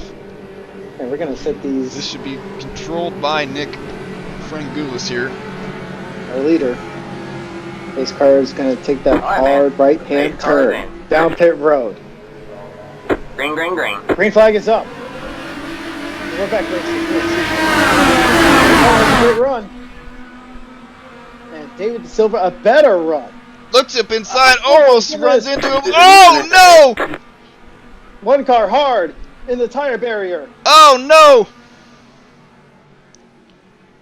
And we're going to set these... This should be controlled by Nick Frangoulis here. Our leader. Pace car is going to take that hard right-hand turn down pit road. Green, green, green. Green flag is up. We're back racing. Great run. And David De Silva, a better run. Looks up inside, almost runs into him. Oh, no! One car hard in the tire barrier. Oh, no!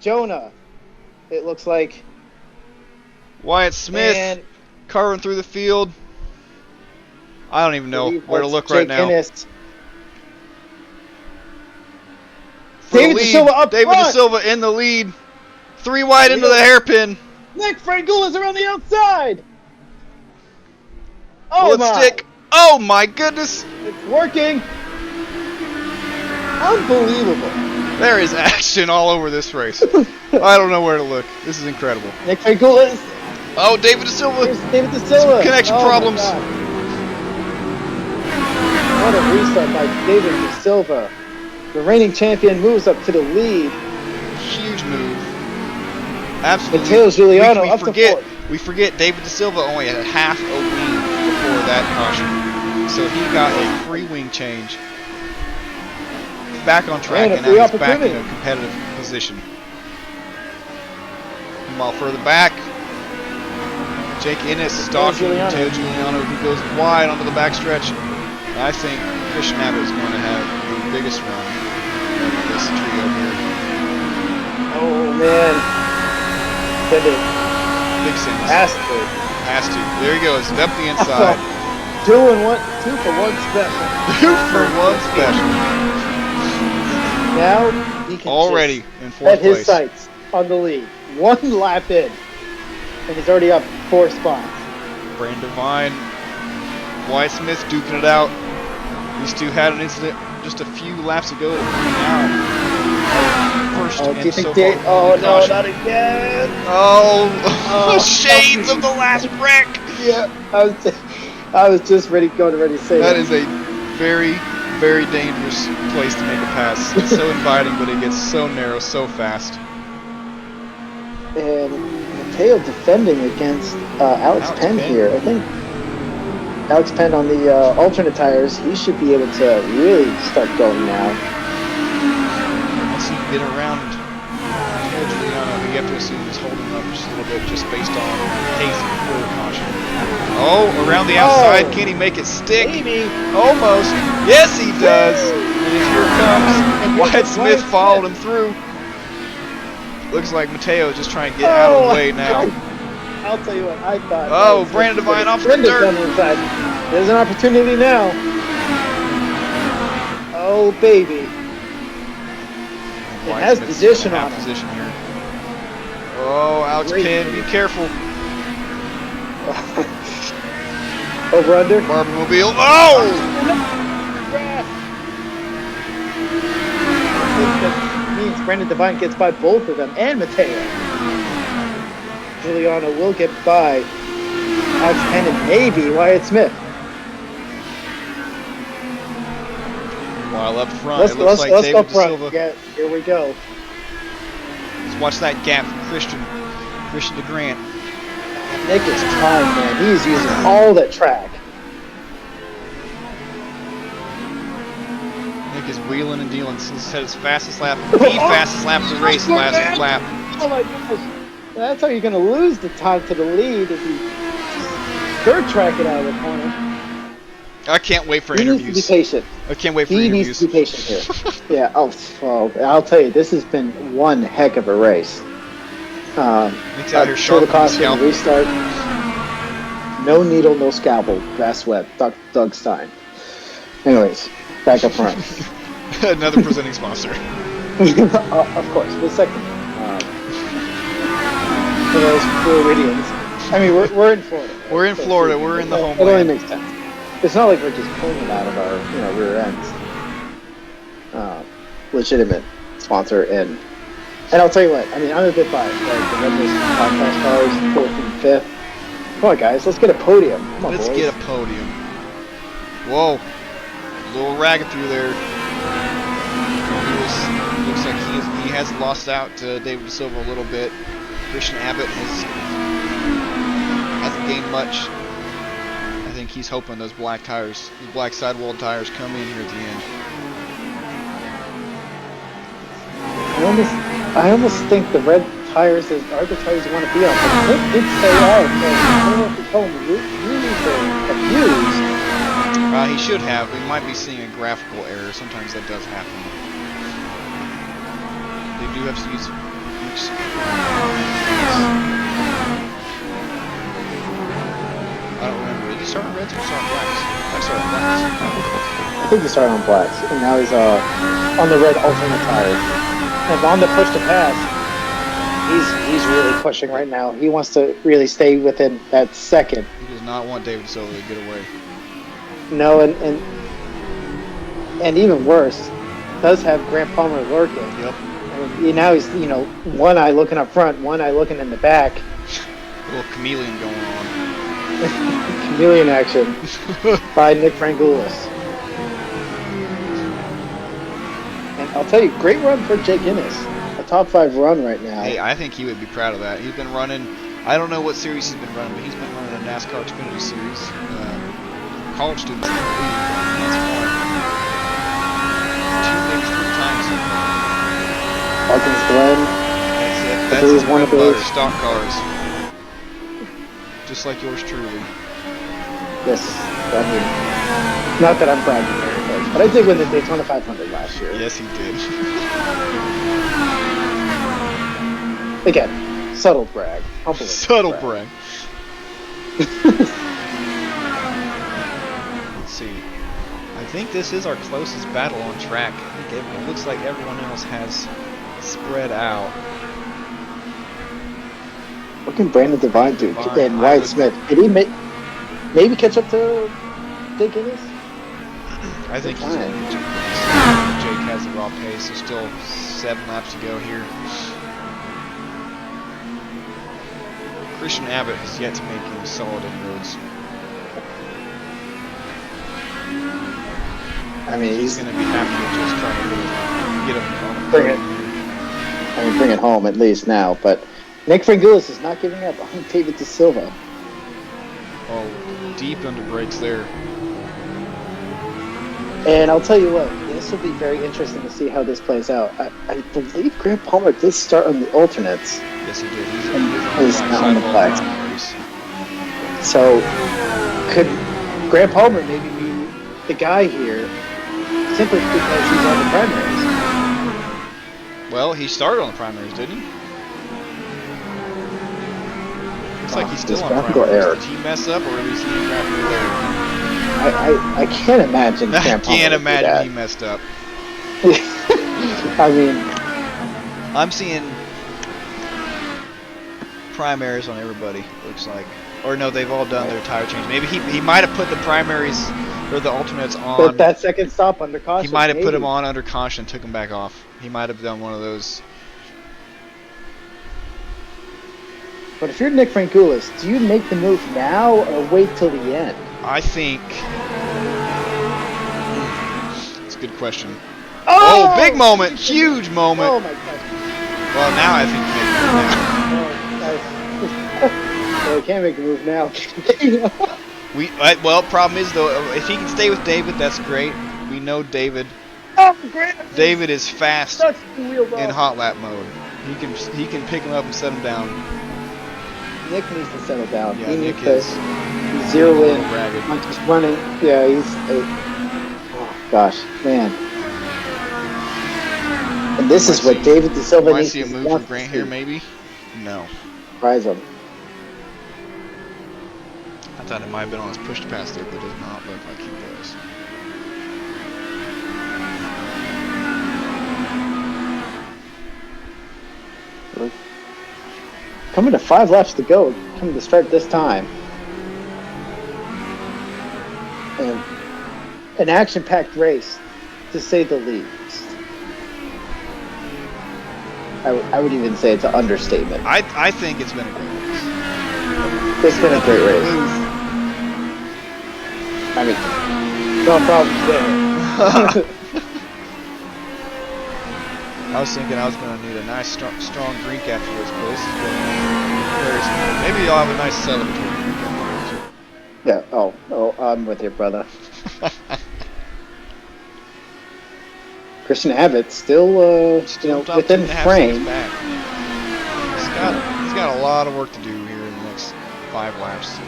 Jonah, it looks like. Wyatt Smith, carving through the field. I don't even know where to look right now. David De Silva up David front. De Silva in the lead. 3 wide into the hairpin. Nick Frangoul is around the outside. Oh Bullet my! stick. Oh my goodness. It's working. Unbelievable. There is action all over this race. I don't know where to look. This is incredible. Nick Frangoul is. Oh, David De Silva. Here's David De Silva. Connection Oh, problems. my God. What a restart by David De Silva. The reigning champion moves up to the lead. Huge move. Absolutely. Matteo Giuliano we up forget, to 4th. We forget David De Silva only had half a wing before that caution. So he got a free wing change. Back on track, and now he's back in a competitive position. Meanwhile, further back, Jake Innes stalking Matteo Giuliano, who goes wide onto the backstretch. I think Christian Abbott is going to have the biggest run of this trio here. Oh man. Big sins. Has to. There he goes, up the inside. 2 for 1 special. 2 for 1 special. Now he can already just in 4th set place. his sights on the lead. 1 lap in, and he's already up 4 spots. Brandon Devine, Wyatt Smith duking it out. These two had an incident just a few laps ago to bring out first and so far. Oh no, not again! Oh, shades of the last wreck. Yeah, I was just ready to say that is a very, very dangerous place to make a pass. It's so inviting, but it gets so narrow so fast. And Mateo defending against Alex Penn here. I think Alex Penn on the alternate tires, he should be able to really start going now. Once you get around Giuliano, you have to assume he's holding up just a little bit just based on pace before the caution. Oh, around the outside, can he make it stick? Maybe. Almost. Yes, he does. And here it comes. Wyatt Smith followed him through. Looks like Mateo is just trying to get out of the way now. I'll tell you what, I thought. Oh, Brandon Devine off the dirt. There's an opportunity now. Oh, baby. It has position on it. Position here. Oh, Alex Penn, be careful. Over under. Barbermobile. Oh! That means Brandon Devine gets by both of them and Mateo. Giuliano will get by Alex Penn and maybe Wyatt Smith. While up front, it looks like David De Silva. Yeah, here we go. Let's watch that gap from Christian DeGrant. Nick is trying, man. He's using all that track. Nick is wheeling and dealing. He's had his fastest lap, the fastest lap of the race last lap. Oh my gosh. That's how you're going to lose the time to the lead if you dirt track it out of the corner. I can't wait for interviews. interviews. He needs to be patient. I can't wait for he interviews. Needs to be patient here. Yeah. Oh, well, I'll tell you, this has been one heck of a race. Nick's out here sharp the scalpel. Restart. No needle, no scalpel. Grass web. Doug Stein. Anyways, back up front. Another presenting sponsor. Of course, the second. For those Floridians. I mean, we're in Florida. Right? We're in Florida. We're in the homeland. homeland. It only makes sense. It's not like we're just pulling it out of our rear ends. Legitimate sponsor, and I'll tell you what. I mean, I'm a bit biased. Like the Red Bull podcast cars, 4th and 5th. Come on, guys, let's get a podium. Come on, let's boys. get a podium. Whoa, a little ragged through there. Looks like he has lost out to David De Silva a little bit. Christian Abbott hasn't gained much. I think he's hoping those black tires, the black sidewall tires, come in here at the end. I almost think the red tires are the tires you want to be on. But Nick did say, I don't know if he told me, you need to abuse. He should have. We might be seeing a graphical error. Sometimes that does happen. They do have to use. I don't remember. Did he start on reds or start on blacks? I started on blacks. I think he started on blacks, and now he's on the red alternate tire. And on the push to pass. He's really pushing right now. He wants to really stay within that second. He does not want David Silva to get away. No, and even worse, does have Grant Palmer lurking. Yep. And now he's one eye looking up front, one eye looking in the back. A little chameleon going on. Chameleon action by Nick Frangoulis. And I'll tell you, great run for Jake Innes. A top 5 run right now. Hey, I think he would be proud of that. He's been running, I don't know what series he's been running, but he's been running a NASCAR Xfinity Series. College students in the league. That's fun. 2 wins 3 times so far. Hawkins Glen. That's it. I That's believe his one of bread and those. butter, stock cars. Just like yours truly. Yes, I mean, not that I'm proud of it, but I did win the Daytona 500 last year. Yes, he did. Again, subtle brag. Humble Subtle brag. Let's see. I think this is our closest battle on track. I think it looks like everyone else has spread out. What can Brandon Devine do? Devine, And Wyatt Smith. Did he maybe catch up to Jake Innes? I think he's going to get Jake has the raw pace. There's still 7 laps to go here. Christian Abbott has yet to make any solid inroads. I mean, He's going to be happy to just try to get him on the bring it home at least now. But Nick Frangoulis is not giving up on David De Silva. Oh, deep under brakes there. And I'll tell you what, this will be very interesting to see how this plays out. I believe Grant Palmer did start on the alternates. Yes, he did. He's He's now on the flags. race. So, could Grant Palmer maybe be the guy here simply because he's on the primaries? Well, he started on the primaries, didn't he? Looks like he's still on graphical primaries. error. Did he mess up, or is he in graphical error? I can't imagine. I Grant Palmer can't would do imagine he messed up. that. I mean, I'm seeing primaries on everybody, looks like. Or no, they've all done their tire change. Maybe he might have put the primaries or the alternates on. but that second stop under caution. He might have put maybe. them on under caution and took them back off. He might have done one of those. But if you're Nick Frangoulis, do you make the move now or wait till the end? I think. It's a good question. Oh, big moment! Huge moment! Oh my God! Well, now I think Well, we can't make a move now. well, problem is though, if he can stay with David, that's great. We know David. Oh, great! David is fast Such wheels in off. hot lap mode. He can pick him up and set him down. Nick needs to settle down. Yeah, he Nick needs to is zero in. ragged. Like he's running. Yeah, he's. Oh gosh, man. And this is what David De Silva Might needs see a to move from Grant here, maybe. No. Surprise him. I thought it might have been on his push to pass there, but it does not look like he does. Coming to 5 laps to go. Coming to start this time. And an action-packed race, to say the least. I would even say it's an understatement. I think it's been a great race. It's been a great race. I mean, no problems there. I was thinking I was going to need a nice strong drink after this, but this is going very smooth. Maybe I'll have a nice celebratory drink after this. Yeah. Oh, I'm with you, brother. Christian Abbott still, Top within 2.5 frame. seconds back. He's got a lot of work to do here in the next 5 laps.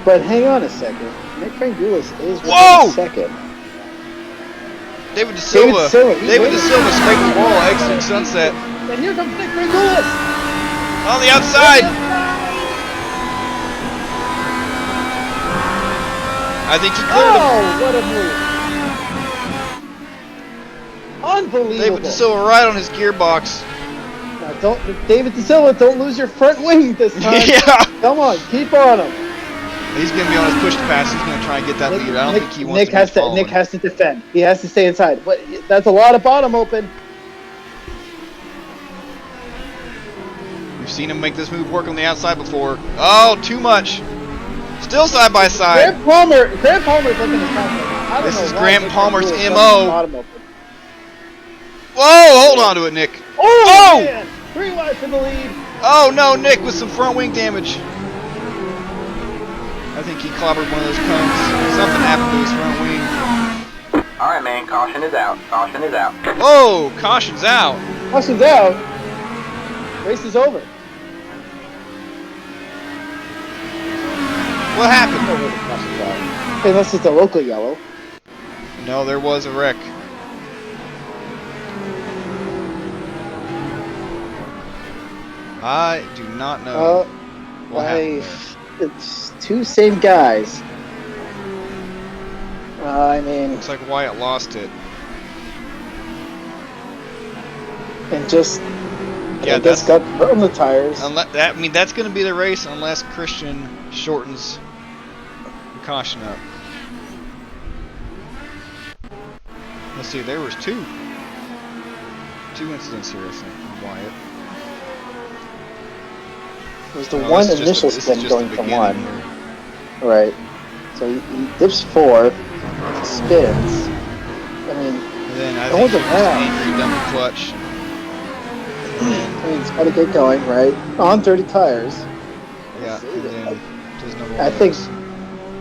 But hang on a second. Nick Frangoulis is Whoa! within second. David De Silva scraped the wall, exiting sunset. And here comes Nick Frangoulis! On the outside! I think he cleared him. Oh, what a move! Unbelievable. David De Silva right on his gearbox. Now don't, David De Silva, don't lose your front wing this time. Yeah. Come on, keep on him. He's going to be on his push to pass. He's going to try and get that lead. I don't think he wants to be following. Nick has to defend. He has to stay inside. But that's a lot of bottom open. We've seen him make this move work on the outside before. Oh, too much. Still side by side. Grant Palmer's looking at top. This is Grant Palmer's MO. Whoa, hold on to it, Nick. Oh! Man. 3 wide for the lead. Oh no, Nick with some front wing damage. I think he clobbered one of those cones. Something happened to his front wing. Alright, man, caution is out. Caution is out. Oh, caution's out. Caution's out. Race is over. What happened? Unless it's a local yellow. No, there was a wreck. I do not know what happened there. It's 2 same guys. I mean... Looks like Wyatt lost it. And just... Yeah, that's got put on the tires. That's going to be the race unless Christian shortens the caution up. Let's see, there was 2 incidents here, I think, from Wyatt. It was the one initial spin going from 1. Here. Right. So he dips 4, spins. I mean, and then I think he was angry, dumped the clutch. I mean, it's got to get going, right? On 30 tires. Yeah, and then does number 1 I think,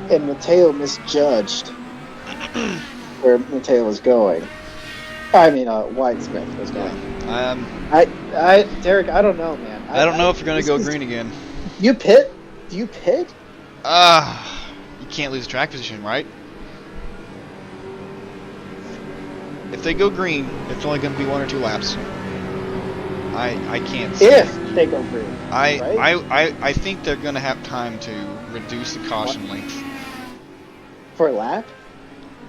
and Mateo misjudged where Mateo was going. I mean, White Smith was going. Derek, I don't know, man. I don't know if you're going to go green again. You pit? Do you pit? You can't lose track position, right? If they go green, it's only going to be 1 or 2 laps. I can't see. If they go green. I think they're going to have time to reduce the caution length. For a lap?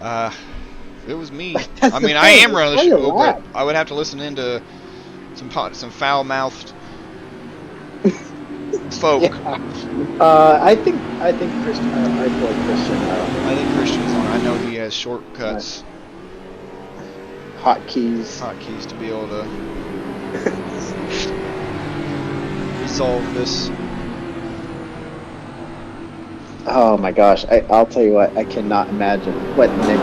If it was me. I mean, I am running the show, but I would have to listen into some foul-mouthed folk. Yeah. I think Christian. I feel like Christian. I think Christian's on. I know he has shortcuts, hotkeys to be able to resolve this. Oh my gosh! I'll tell you what. I cannot imagine what Nick,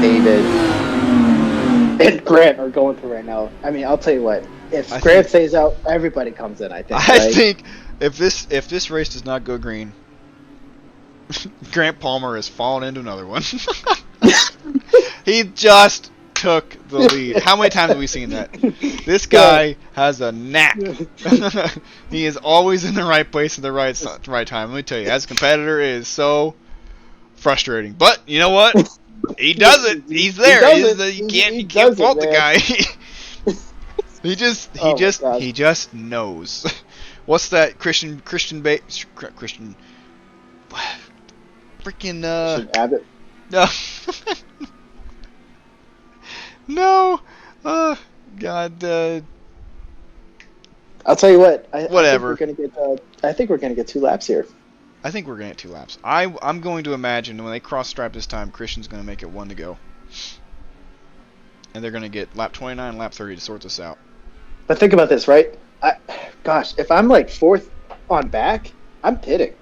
David, and Grant are going through right now. I mean, I'll tell you what. If Grant stays out, everybody comes in. I think. I think if this race does not go green, Grant Palmer has fallen into another one. He just took the lead. How many times have we seen that? This guy has a knack. He is always in the right place at the right time. Let me tell you, as a competitor, it is so frustrating. But you know what? He does it. He's there. You can't fault the guy. He just knows. What's that Christian freaking Christian Abbott. No. No. God. I'll tell you what. Whatever. I think we're gonna get 2 laps here. I think we're gonna get 2 laps. I'm going to imagine when they cross stripe this time, Christian's gonna make it 1 to go, and they're gonna get lap 29, lap 30 to sort this out. But think about this, right? Gosh, if I'm like 4th on back, I'm pitting.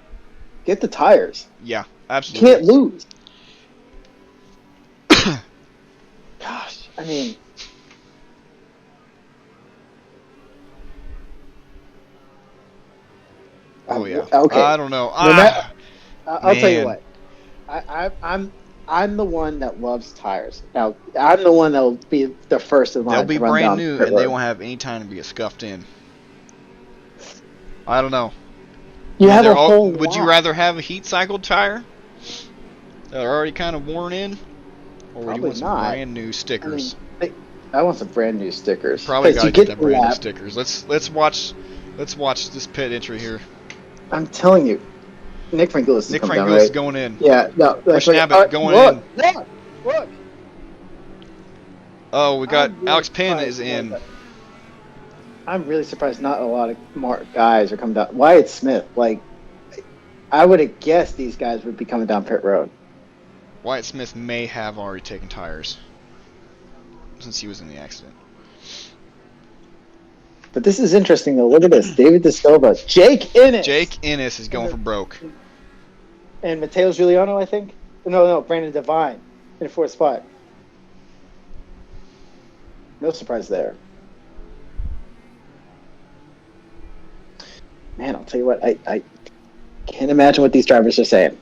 Get the tires. Yeah, absolutely. Can't lose. Gosh, I mean. Oh yeah. Okay. I don't know. I'll tell you what. I'm the one that loves tires. Now I'm the one that'll be the first in line. They'll be to run brand down new, pit and they road. won't have any time to be scuffed in. I don't know. You have a whole. Would you rather have a heat cycled tire that are already kind of worn in, or would you want some brand new stickers? I want some brand new stickers. Probably gotta get them brand new stickers. Let's watch this pit entry here. I'm telling you, Nick Frangulis is going in. Yeah, no. Christian Abbott going in. Look. Oh, we got Alex Penn is in. I'm really surprised not a lot of more guys are coming down. Wyatt Smith, like, I would have guessed these guys would be coming down pit road. Wyatt Smith may have already taken tires since he was in the accident. But this is interesting, though. Look at this. David De Silva. Jake Innes. Jake Innes is going for broke. And Matteo Giuliano, I think. No, Brandon Devine in 4th spot. No surprise there. Man, I'll tell you what. I can't imagine what these drivers are saying.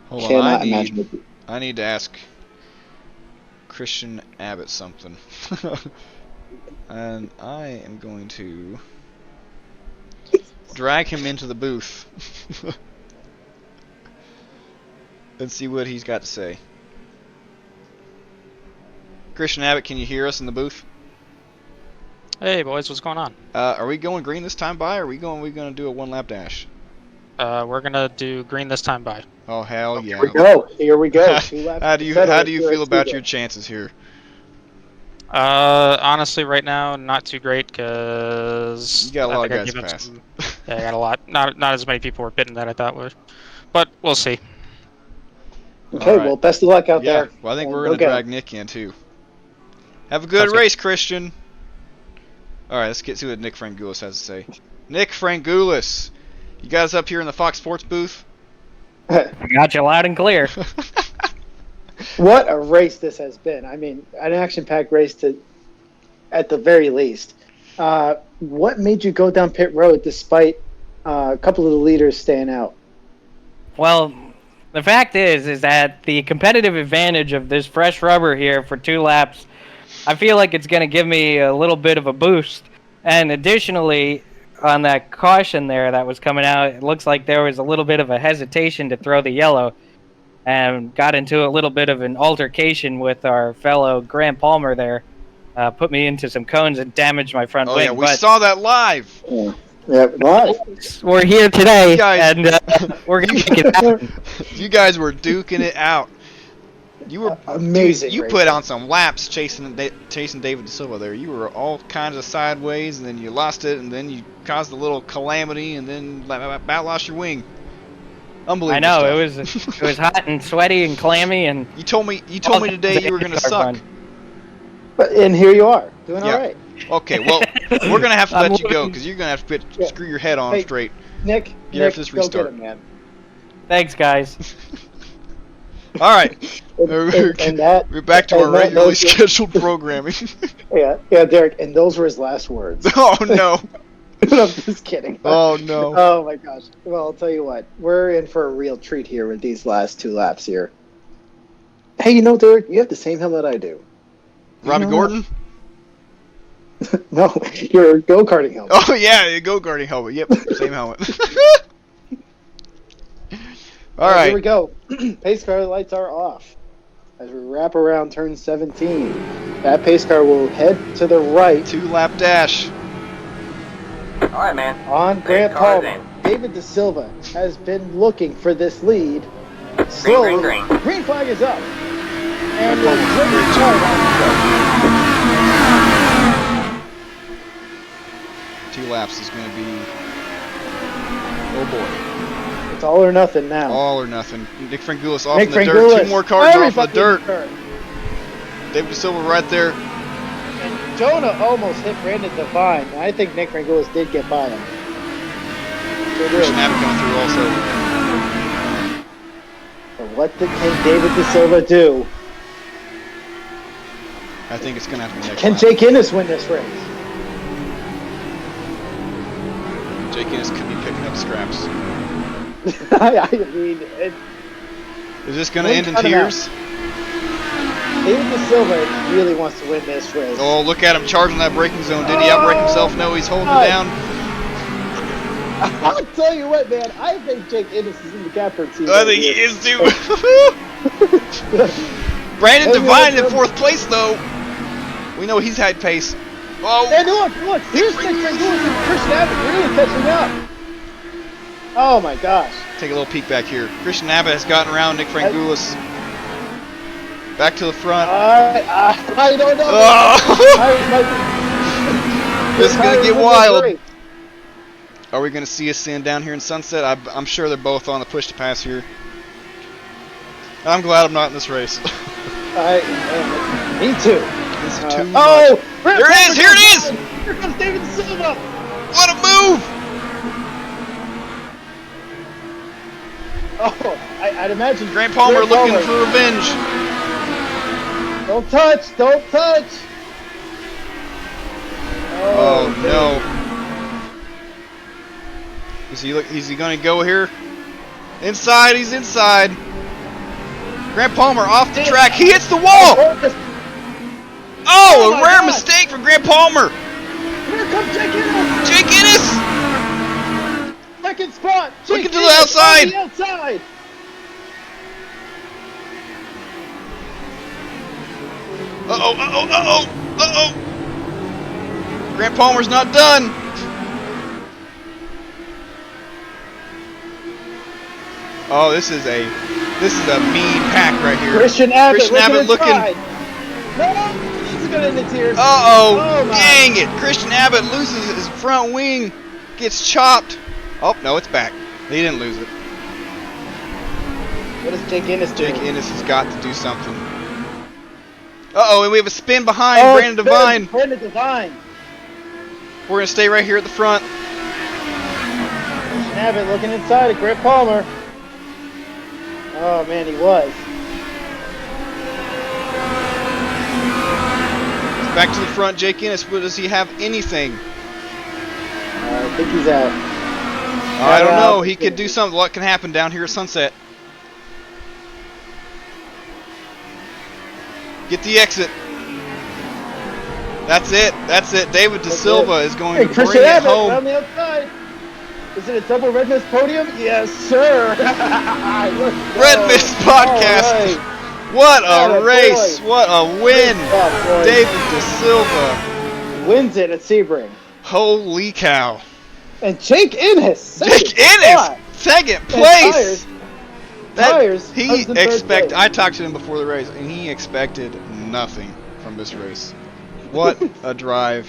Hold on, I need to ask Christian Abbott something. And I am going to drag him into the booth and see what he's got to say. Christian Abbott, can you hear us in the booth? Hey boys, what's going on? Are we going green this time by, or are we going to do a 1-lap dash? We're gonna do green this time by. Oh hell yeah! Here we go. 2 laps. How do you feel about your chances here? Honestly, right now, not too great because you got a lot of guys passed. Yeah, I got a lot. Not as many people were pitting that I thought would, but we'll see. Okay, well, best of luck out there. Well, I think we're gonna drag Nick in too. Have a good race, Christian. All right, let's get to what Nick Frangoulis has to say. Nick Frangoulis, you guys up here in the Fox Sports booth? I got you loud and clear. What a race this has been. I mean, an action-packed race at the very least. What made you go down pit road despite a couple of the leaders staying out? Well, the fact is that the competitive advantage of this fresh rubber here for 2 laps, I feel like it's going to give me a little bit of a boost. And additionally, on that caution there that was coming out, it looks like there was a little bit of a hesitation to throw the yellow. And got into a little bit of an altercation with our fellow Grant Palmer there. Put me into some cones and damaged my front wing. Oh yeah, we saw that live. Yeah, live. We're here today, and we're going to make it happen. You guys were duking it out. You were amazing. You put on some laps chasing David De Silva there. You were all kinds of sideways, and then you lost it, and then you caused a little calamity, and then about lost your wing. Unbelievable. I know stuff. it was hot and sweaty and clammy, and you told me today you were gonna suck. And here you are, doing all right. Okay, well we're gonna have to let you go because you're gonna have to screw your head on straight. Nick, get after this restart. Go get him, man. Thanks, guys. All right, we're back to our regularly scheduled programming. yeah, Derek, and those were his last words. Oh no. I'm just kidding. Oh no. Oh my gosh. Well, I'll tell you what. We're in for a real treat here with these last 2 laps here. Hey, you know, Derek, you have the same helmet I do. Robbie Gordon? No, your go-karting helmet. Oh yeah, your go-karting helmet. Yep, same helmet. All right. Here we go. Pace car lights are off. As we wrap around turn 17, that pace car will head to the right. 2-lap dash. All right, man. On Grant Palmer, David De Silva has been looking for this lead. Slowly, green flag is up. And we'll bring it home. 2 laps is going to be... Oh boy. It's all or nothing now. All or nothing. Nick Frangoulis off in the dirt. 2 more cars off in the dirt. David De Silva right there. And Jonah almost hit Brandon Devine. I think Nick Frangoulis did get by him. Christian Abbott coming through also. But what can David De Silva do? I think it's going to have to be next Can lap. Jake Innes win this race? Jake Innes could be picking up scraps. I mean, is this going to end in tears? David De Silva really wants to win this race. Oh, look at him charging that braking zone. Did he outbrake himself? No, he's holding it down. I'll tell you what, man. I think Jake Innes is in the catbird season. I think he is too. Brandon Devine in 4th place, though. We know he's had pace. Oh, and look. Here's Nick Frangoulis and Christian Abbott really catching up. Oh my gosh. Take a little peek back here. Christian Abbott has gotten around Nick Frangoulis. Back to the front. I don't know. Oh. This is gonna get wild. Are we gonna see a sin down here in Sunset? I'm sure they're both on the push to pass here. I'm glad I'm not in this race. Me too. This is too much. Oh! There it is! Here it is! Here comes David Silva! What a move! Oh, I'd imagine. Grant Palmer looking for revenge. Don't touch! Don't touch! Oh no! Is he gonna go here? Inside! He's inside. Grant Palmer off the track. He hits the wall. Oh, a rare mistake from Grant Palmer. Here comes Jake Ennis! Jake Ennis! Second spot! Looking to the outside! Uh-oh, uh-oh, uh-oh, uh-oh! Grant Palmer's not done! Oh, this is a mean pack right here. Christian Abbott looking. No, he's gonna end the tears. Uh-oh, dang it! Christian Abbott loses his front wing, gets chopped. Oh, no, it's back. He didn't lose it. What does Jake Ennis do? Jake Ennis has got to do something. Uh-oh, and we have a spin behind Brandon Devine. Brandon Devine. We're going to stay right here at the front. Christian Abbott looking inside at Grant Palmer. Oh, man, he was. Back to the front, Jake Ennis. Does he have anything? I think he's out. I don't know. He could do something. What can happen down here at Sunset? Get the exit. That's it. That's it. David De Silva is going to bring it home. On the outside. Is it a double Red Mist podium? Yes, sir. Red Mist podcast. Right. What a race. What a win. David De Silva wins it at Sebring. Holy cow. And Jake Ennis. Jake Ennis. Second place. Tires. I talked to him before the race, and he expected nothing from this race. What a drive!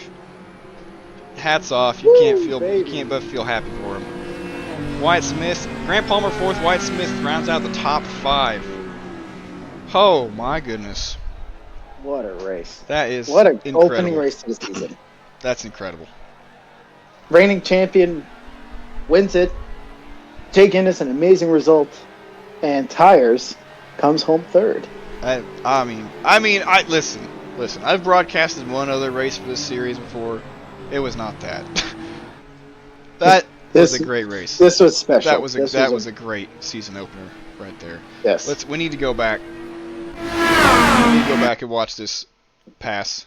Hats off. You can't but feel happy for him. Wyatt Smith, Grant Palmer fourth. Wyatt Smith rounds out the top 5. Oh my goodness! What a race! That is what an incredible. Opening race to the season. That's incredible. Reigning champion wins it. Jake Ennis, an amazing result. And Tires comes home third. I mean, listen. I've broadcasted one other race for this series before. It was not that. That was a great race. This was special. That was a great season opener right there. Yes. We need to go back. We need to go back and watch this pass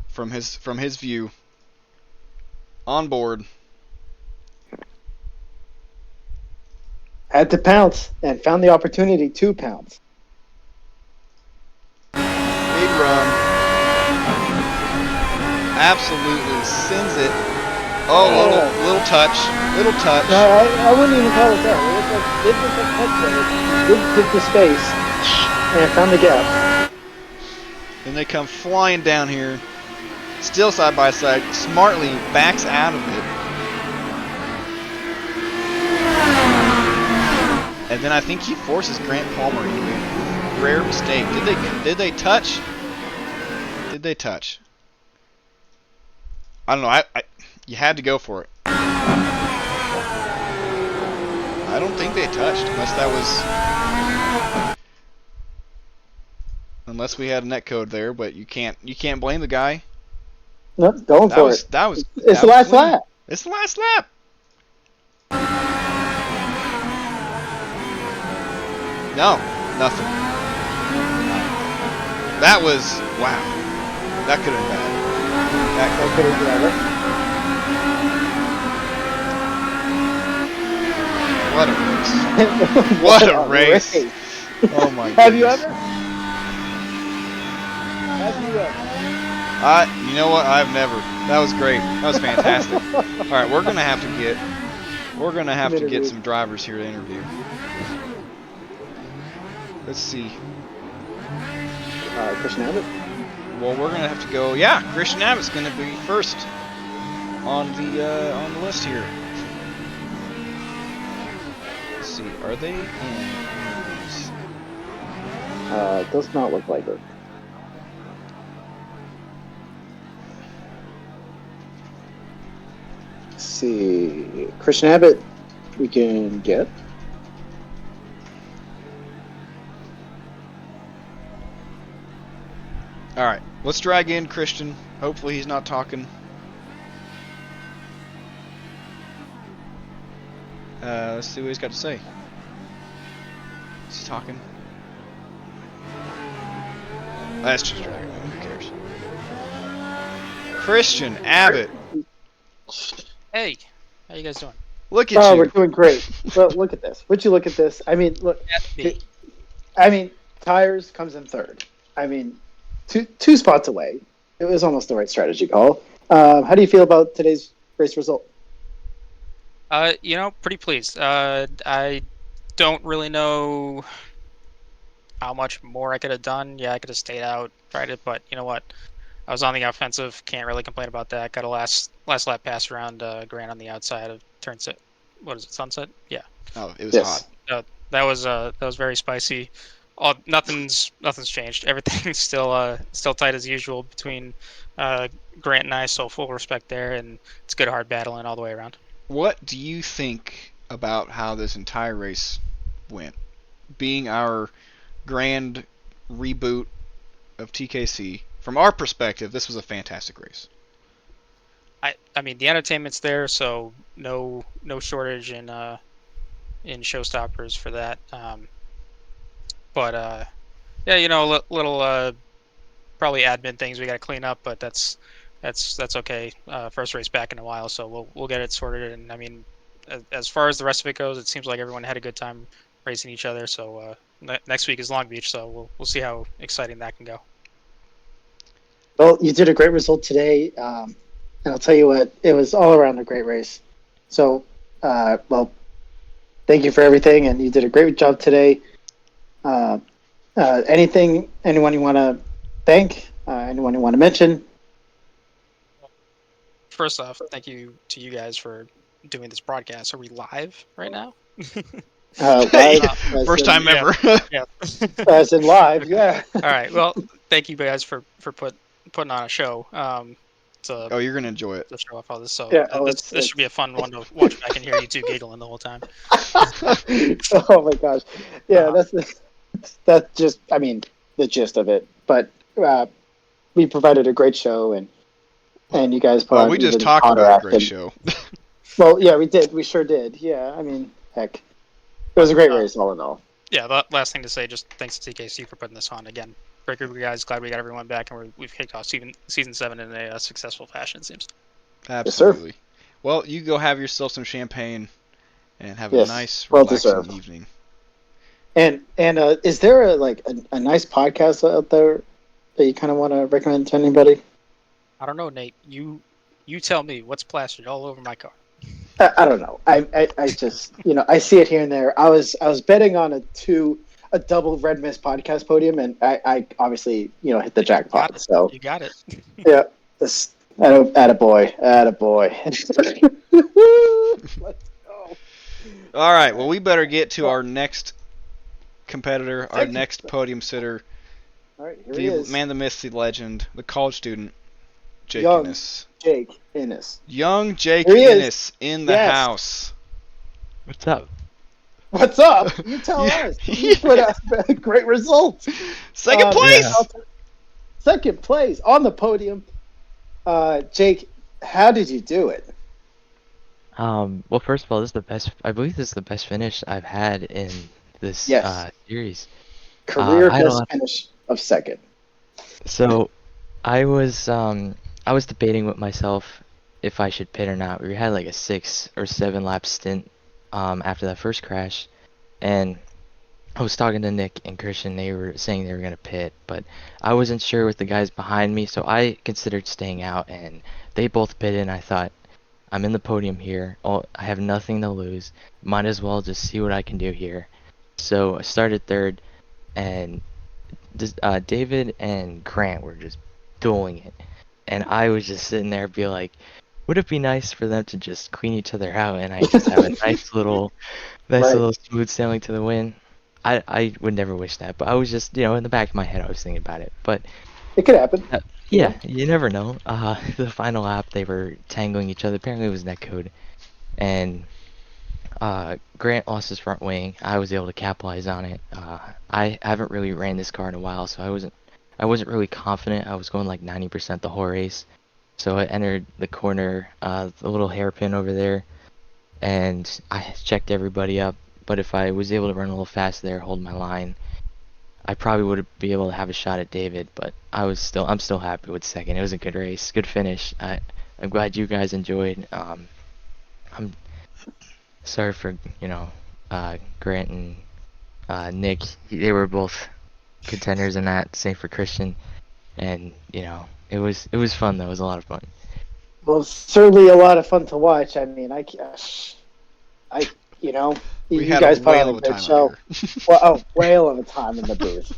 from his view on board. Had to pounce and found the opportunity to pounce. Big run. Absolutely sends it. Oh, little touch. Little touch. No, I wouldn't even call it that. It was a touch there. Did pick the space and found the gap. And they come flying down here. Still side by side. Smartly backs out of it. And then I think he forces Grant Palmer into a rare mistake. Did they touch? Did they touch? I don't know. You had to go for it. I don't think they touched unless we had a netcode there, but you can't blame the guy. No, going for it. It's the last lap. It's the last lap. No, nothing. That was, wow. That could have been bad. That could have been bad. What a race. What a race. Oh my goodness. Have you ever? You know what? I've never. That was great. That was fantastic. All right, we're gonna have to get some drivers here to interview. Let's see. Christian Abbott. well, we're gonna have to go. Yeah, Christian Abbott's gonna be first on the list here. Let's see, are they in any of these? Does not look like it. Let's see, Christian Abbott, we can get. All right, let's drag in Christian. Hopefully he's not talking. Let's see what he's got to say. Is he talking? Let's just drag him in. Who cares? Christian Abbott. Hey, how you guys doing? Look at Oh, you. we're doing great. Well, look at this. Would you look at this? I mean, look. I mean, Tires comes in third. I mean, two spots away. It was almost the right strategy call. How do you feel about today's race result? Pretty pleased. I don't really know how much more I could have done. Yeah, I could have stayed out, tried it, but you know what? I was on the offensive. Can't really complain about that. Got a last lap pass around Grant on the outside of turn set. What is it? Sunset? Yeah. Oh, it was hot. That was very spicy. Nothing's changed. Everything's still tight as usual between Grant and I. So full respect there, and it's good hard battling all the way around. What do you think about how this entire race went? Being our grand reboot of TKC, from our perspective, this was a fantastic race. I mean, the entertainment's there, so no shortage in showstoppers for that. But yeah, little probably admin things we got to clean up, but that's okay. First race back in a while, so we'll get it sorted. And I mean, as far as the rest of it goes, it seems like everyone had a good time racing each other. So next week is Long Beach, so we'll see how exciting that can go. Well, you did a great result today, and I'll tell you what, it was all around a great race. So, well, thank you for everything, and you did a great job today. Anyone you want to thank? Anyone you want to mention? First off, thank you to you guys for doing this broadcast. Are we live right now? First time ever. Yeah. As in live, yeah. All right. Well, thank you guys for putting on a show. Oh, you're gonna enjoy it. To show off all this. So Yeah, this should be a fun one to watch back and hear you two giggling the whole time. Oh my gosh, yeah, that's just, I mean, the gist of it. But we provided a great show, and you guys put on. We just talked about a great show. Well, yeah, we did. We sure did. Yeah, I mean, heck, it was a great race all in all. Yeah, the last thing to say, just thanks to TKC for putting this on again. Great group of guys. Glad we got everyone back, and we've kicked off season 7 in a successful fashion, it seems. Absolutely. Yes, well, you go have yourself some champagne and have a nice, well-deserved evening. And is there a nice podcast out there that you kind of want to recommend to anybody? I don't know, Nate. You tell me what's plastered all over my car. I don't know. I just, I see it here and there. I was betting on a double Red Mist podcast podium, and I obviously hit the jackpot. So you got it. Yeah, attaboy. Let's go. All right. Well, we better get to our next competitor, our next podium sitter. All right, here he is. Man, the myth, the legend, the college student, Jake Innes. Jake Innes. Young Jake Innes in the house. What's up? What's up? You tell us. You put out a great result. Second place. Yeah. Second place on the podium. Jake, how did you do it? Well, first of all, I believe this is the best finish I've had in this series. Career best finish of second. So, I was debating with myself if I should pit or not. We had like a 6 or 7 lap stint after that first crash, and I was talking to Nick and Christian. They were saying they were gonna pit, but I wasn't sure with the guys behind me, so I considered staying out, and they both pitted, and I thought, I'm in the podium here. I have nothing to lose. Might as well just see what I can do here. So I started third, and David and Grant were just doling it. And I was just sitting there be like, would it be nice for them to just clean each other out and I just have a nice little smooth sailing to the win? I would never wish that, but I was just, in the back of my head I was thinking about it. But it could happen. Yeah, you never know. The final lap they were tangling each other. Apparently it was netcode, and Grant lost his front wing. I was able to capitalize on it. I haven't really ran this car in a while, so I wasn't really confident. I was going like 90% the whole race. So I entered the corner, the little hairpin over there, and I checked everybody up. But if I was able to run a little fast there, hold my line, I probably would be able to have a shot at David. But I'm still happy with second. It was a good race, good finish. I'm glad you guys enjoyed. I'm sorry for Grant and Nick. They were both contenders in that. Same for Christian, and it was fun though. It was a lot of fun. Well, certainly a lot of fun to watch. I mean, We you had guys a put whale on of a a good time show. out here. Well, whale of a time in the booth.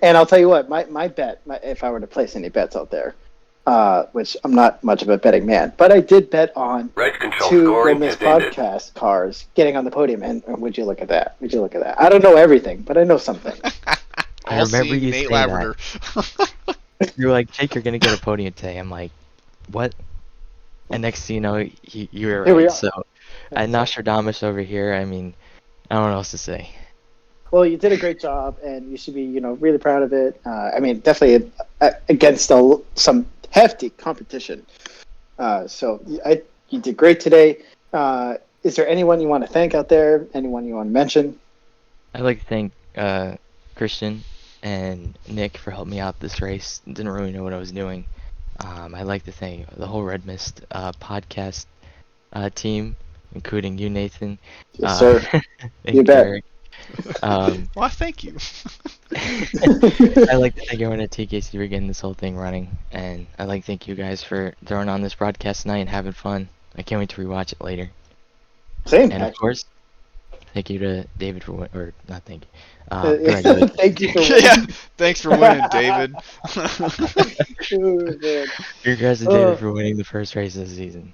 And I'll tell you what, my bet, if I were to place any bets out there, which I'm not much of a betting man, but I did bet on two Women's Podcast cars getting on the podium, and would you look at that? Would you look at that? I don't know everything, but I know something. I remember you Nate say Laverdure. You were like, Jake, you're gonna get a podium today. I'm like, what? And next thing you know, you were Here we right. are. So, Nostradamus over here. I mean, I don't know what else to say. Well, you did a great job, and you should be, really proud of it. I mean, definitely against some hefty competition. So you did great today. Is there anyone you want to thank out there? Anyone you want to mention? I'd like to thank Christian and Nick for helping me out this race. Didn't really know what I was doing. I'd like to thank the whole Red Mist podcast team, including you, Nathan. Yes, sir. And You bet. Garrick. Well, thank you. I'd like to thank everyone at TKC for getting this whole thing running, and I'd like to thank you guys for throwing on this broadcast tonight and having fun. I can't wait to rewatch it later. Same. And of course, thank you to David for not thank you. Thank you for winning. Yeah, thanks for winning, David. Oh, man. Congrats to David for winning the first race of the season.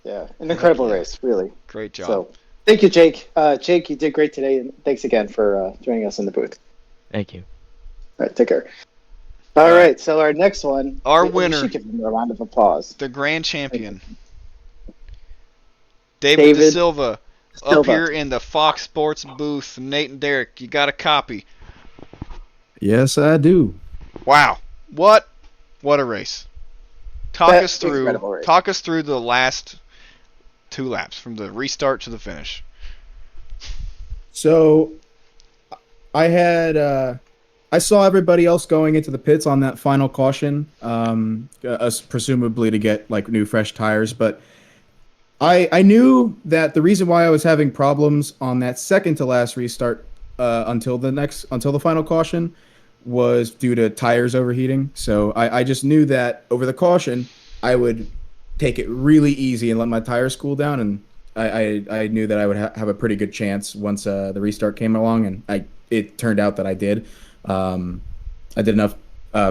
Yeah, an incredible race, really. Great job. So, thank you, Jake. Jake, you did great today, and thanks again for joining us in the booth. Thank you. All right, take care. All right, so our next one. Our we winner. should give him a round of applause. The grand champion, David De Silva, up here in the Fox Sports booth. Nate and Derek, you got a copy? Yes, I do. Wow, what a race! Talk us incredible race. through the last 2 laps from the restart to the finish. So, I saw everybody else going into the pits on that final caution, presumably to get like new fresh tires. But I knew that the reason why I was having problems on that second to last restart until the final caution was due to tires overheating. So I just knew that over the caution I would take it really easy and let my tires cool down, and I knew that I would have a pretty good chance once the restart came along, and it turned out that I did. I did enough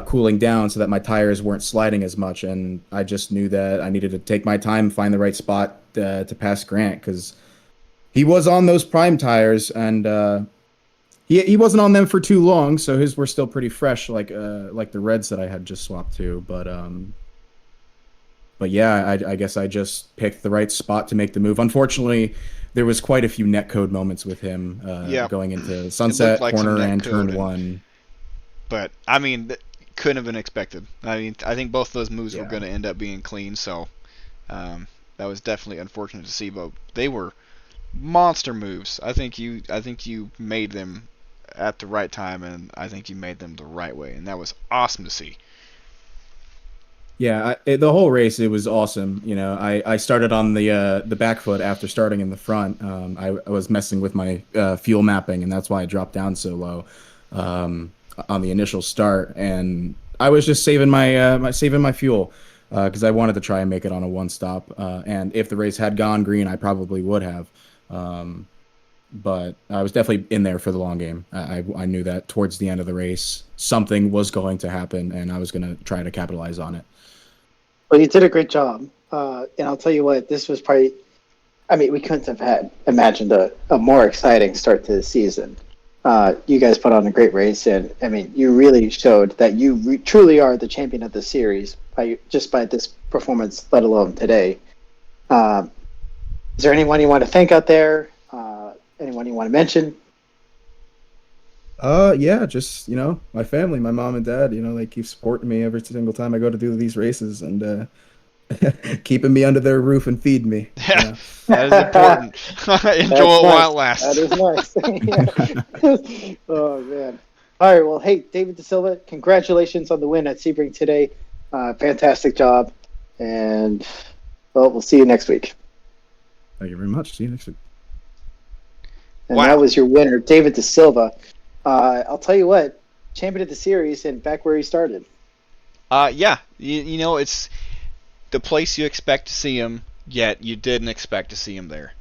cooling down so that my tires weren't sliding as much, and I just knew that I needed to take my time, find the right spot to pass Grant, because he was on those prime tires, and he wasn't on them for too long, so his were still pretty fresh, like the reds that I had just swapped to. But yeah, I guess I just picked the right spot to make the move. Unfortunately, there was quite a few netcode moments with him going into Sunset like Corner some and Turn netcode 1. But, I mean, that couldn't have been expected. I mean, I think both those moves were going to end up being clean, so that was definitely unfortunate to see. But they were monster moves. I think you made them at the right time, and I think you made them the right way, and that was awesome to see. Yeah, the whole race, it was awesome. I started on the back foot after starting in the front. I was messing with my fuel mapping, and that's why I dropped down so low on the initial start. And I was just saving my fuel because I wanted to try and make it on a one stop. And if the race had gone green, I probably would have. but I was definitely in there for the long game. I knew that towards the end of the race, something was going to happen, and I was going to try to capitalize on it. Well, you did a great job. And I'll tell you what, this was probably, I mean, we couldn't have imagined a more exciting start to the season. You guys put on a great race, and I mean, you really showed that you truly are the champion of the series by this performance, let alone today. Is there anyone you want to thank out there? Anyone you want to mention? Yeah, just, my family, my mom and dad, they keep supporting me every single time I go to do these races and keeping me under their roof and feeding me. Yeah, that is important. Enjoy it while it lasts. That is nice. Oh, man. All right, well, hey, David De Silva, congratulations on the win at Sebring today. Fantastic job. And, well, we'll see you next week. Thank you very much. See you next week. And that was your winner, David De Silva. I'll tell you what, champion of the series and back where he started. Yeah, it's the place you expect to see him, yet you didn't expect to see him there.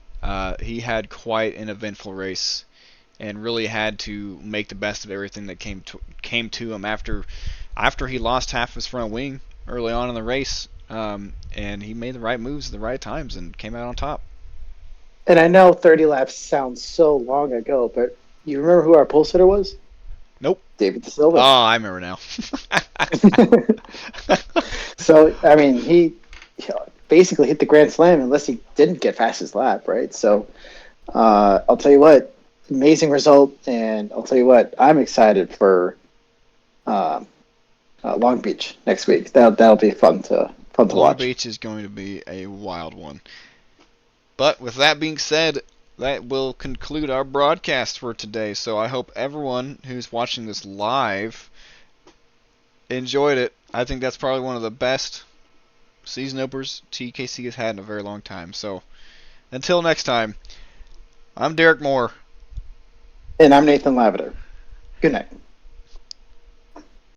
He had quite an eventful race, and really had to make the best of everything that came to him after he lost half his front wing early on in the race, and he made the right moves at the right times and came out on top. And I know 30 laps sounds so long ago, but you remember who our pole sitter was? Nope. David De Silva. Oh, I remember now. So, I mean, he basically hit the grand slam unless he didn't get fastest lap, right? So, I'll tell you what, amazing result, and I'll tell you what, I'm excited for Long Beach next week. That'll be fun to watch. Long Beach is going to be a wild one. But with that being said, that will conclude our broadcast for today. So I hope everyone who's watching this live enjoyed it. I think that's probably one of the best season openers TKC has had in a very long time. So until next time, I'm Derek Moore. And I'm Nathan Laverdure. Good night.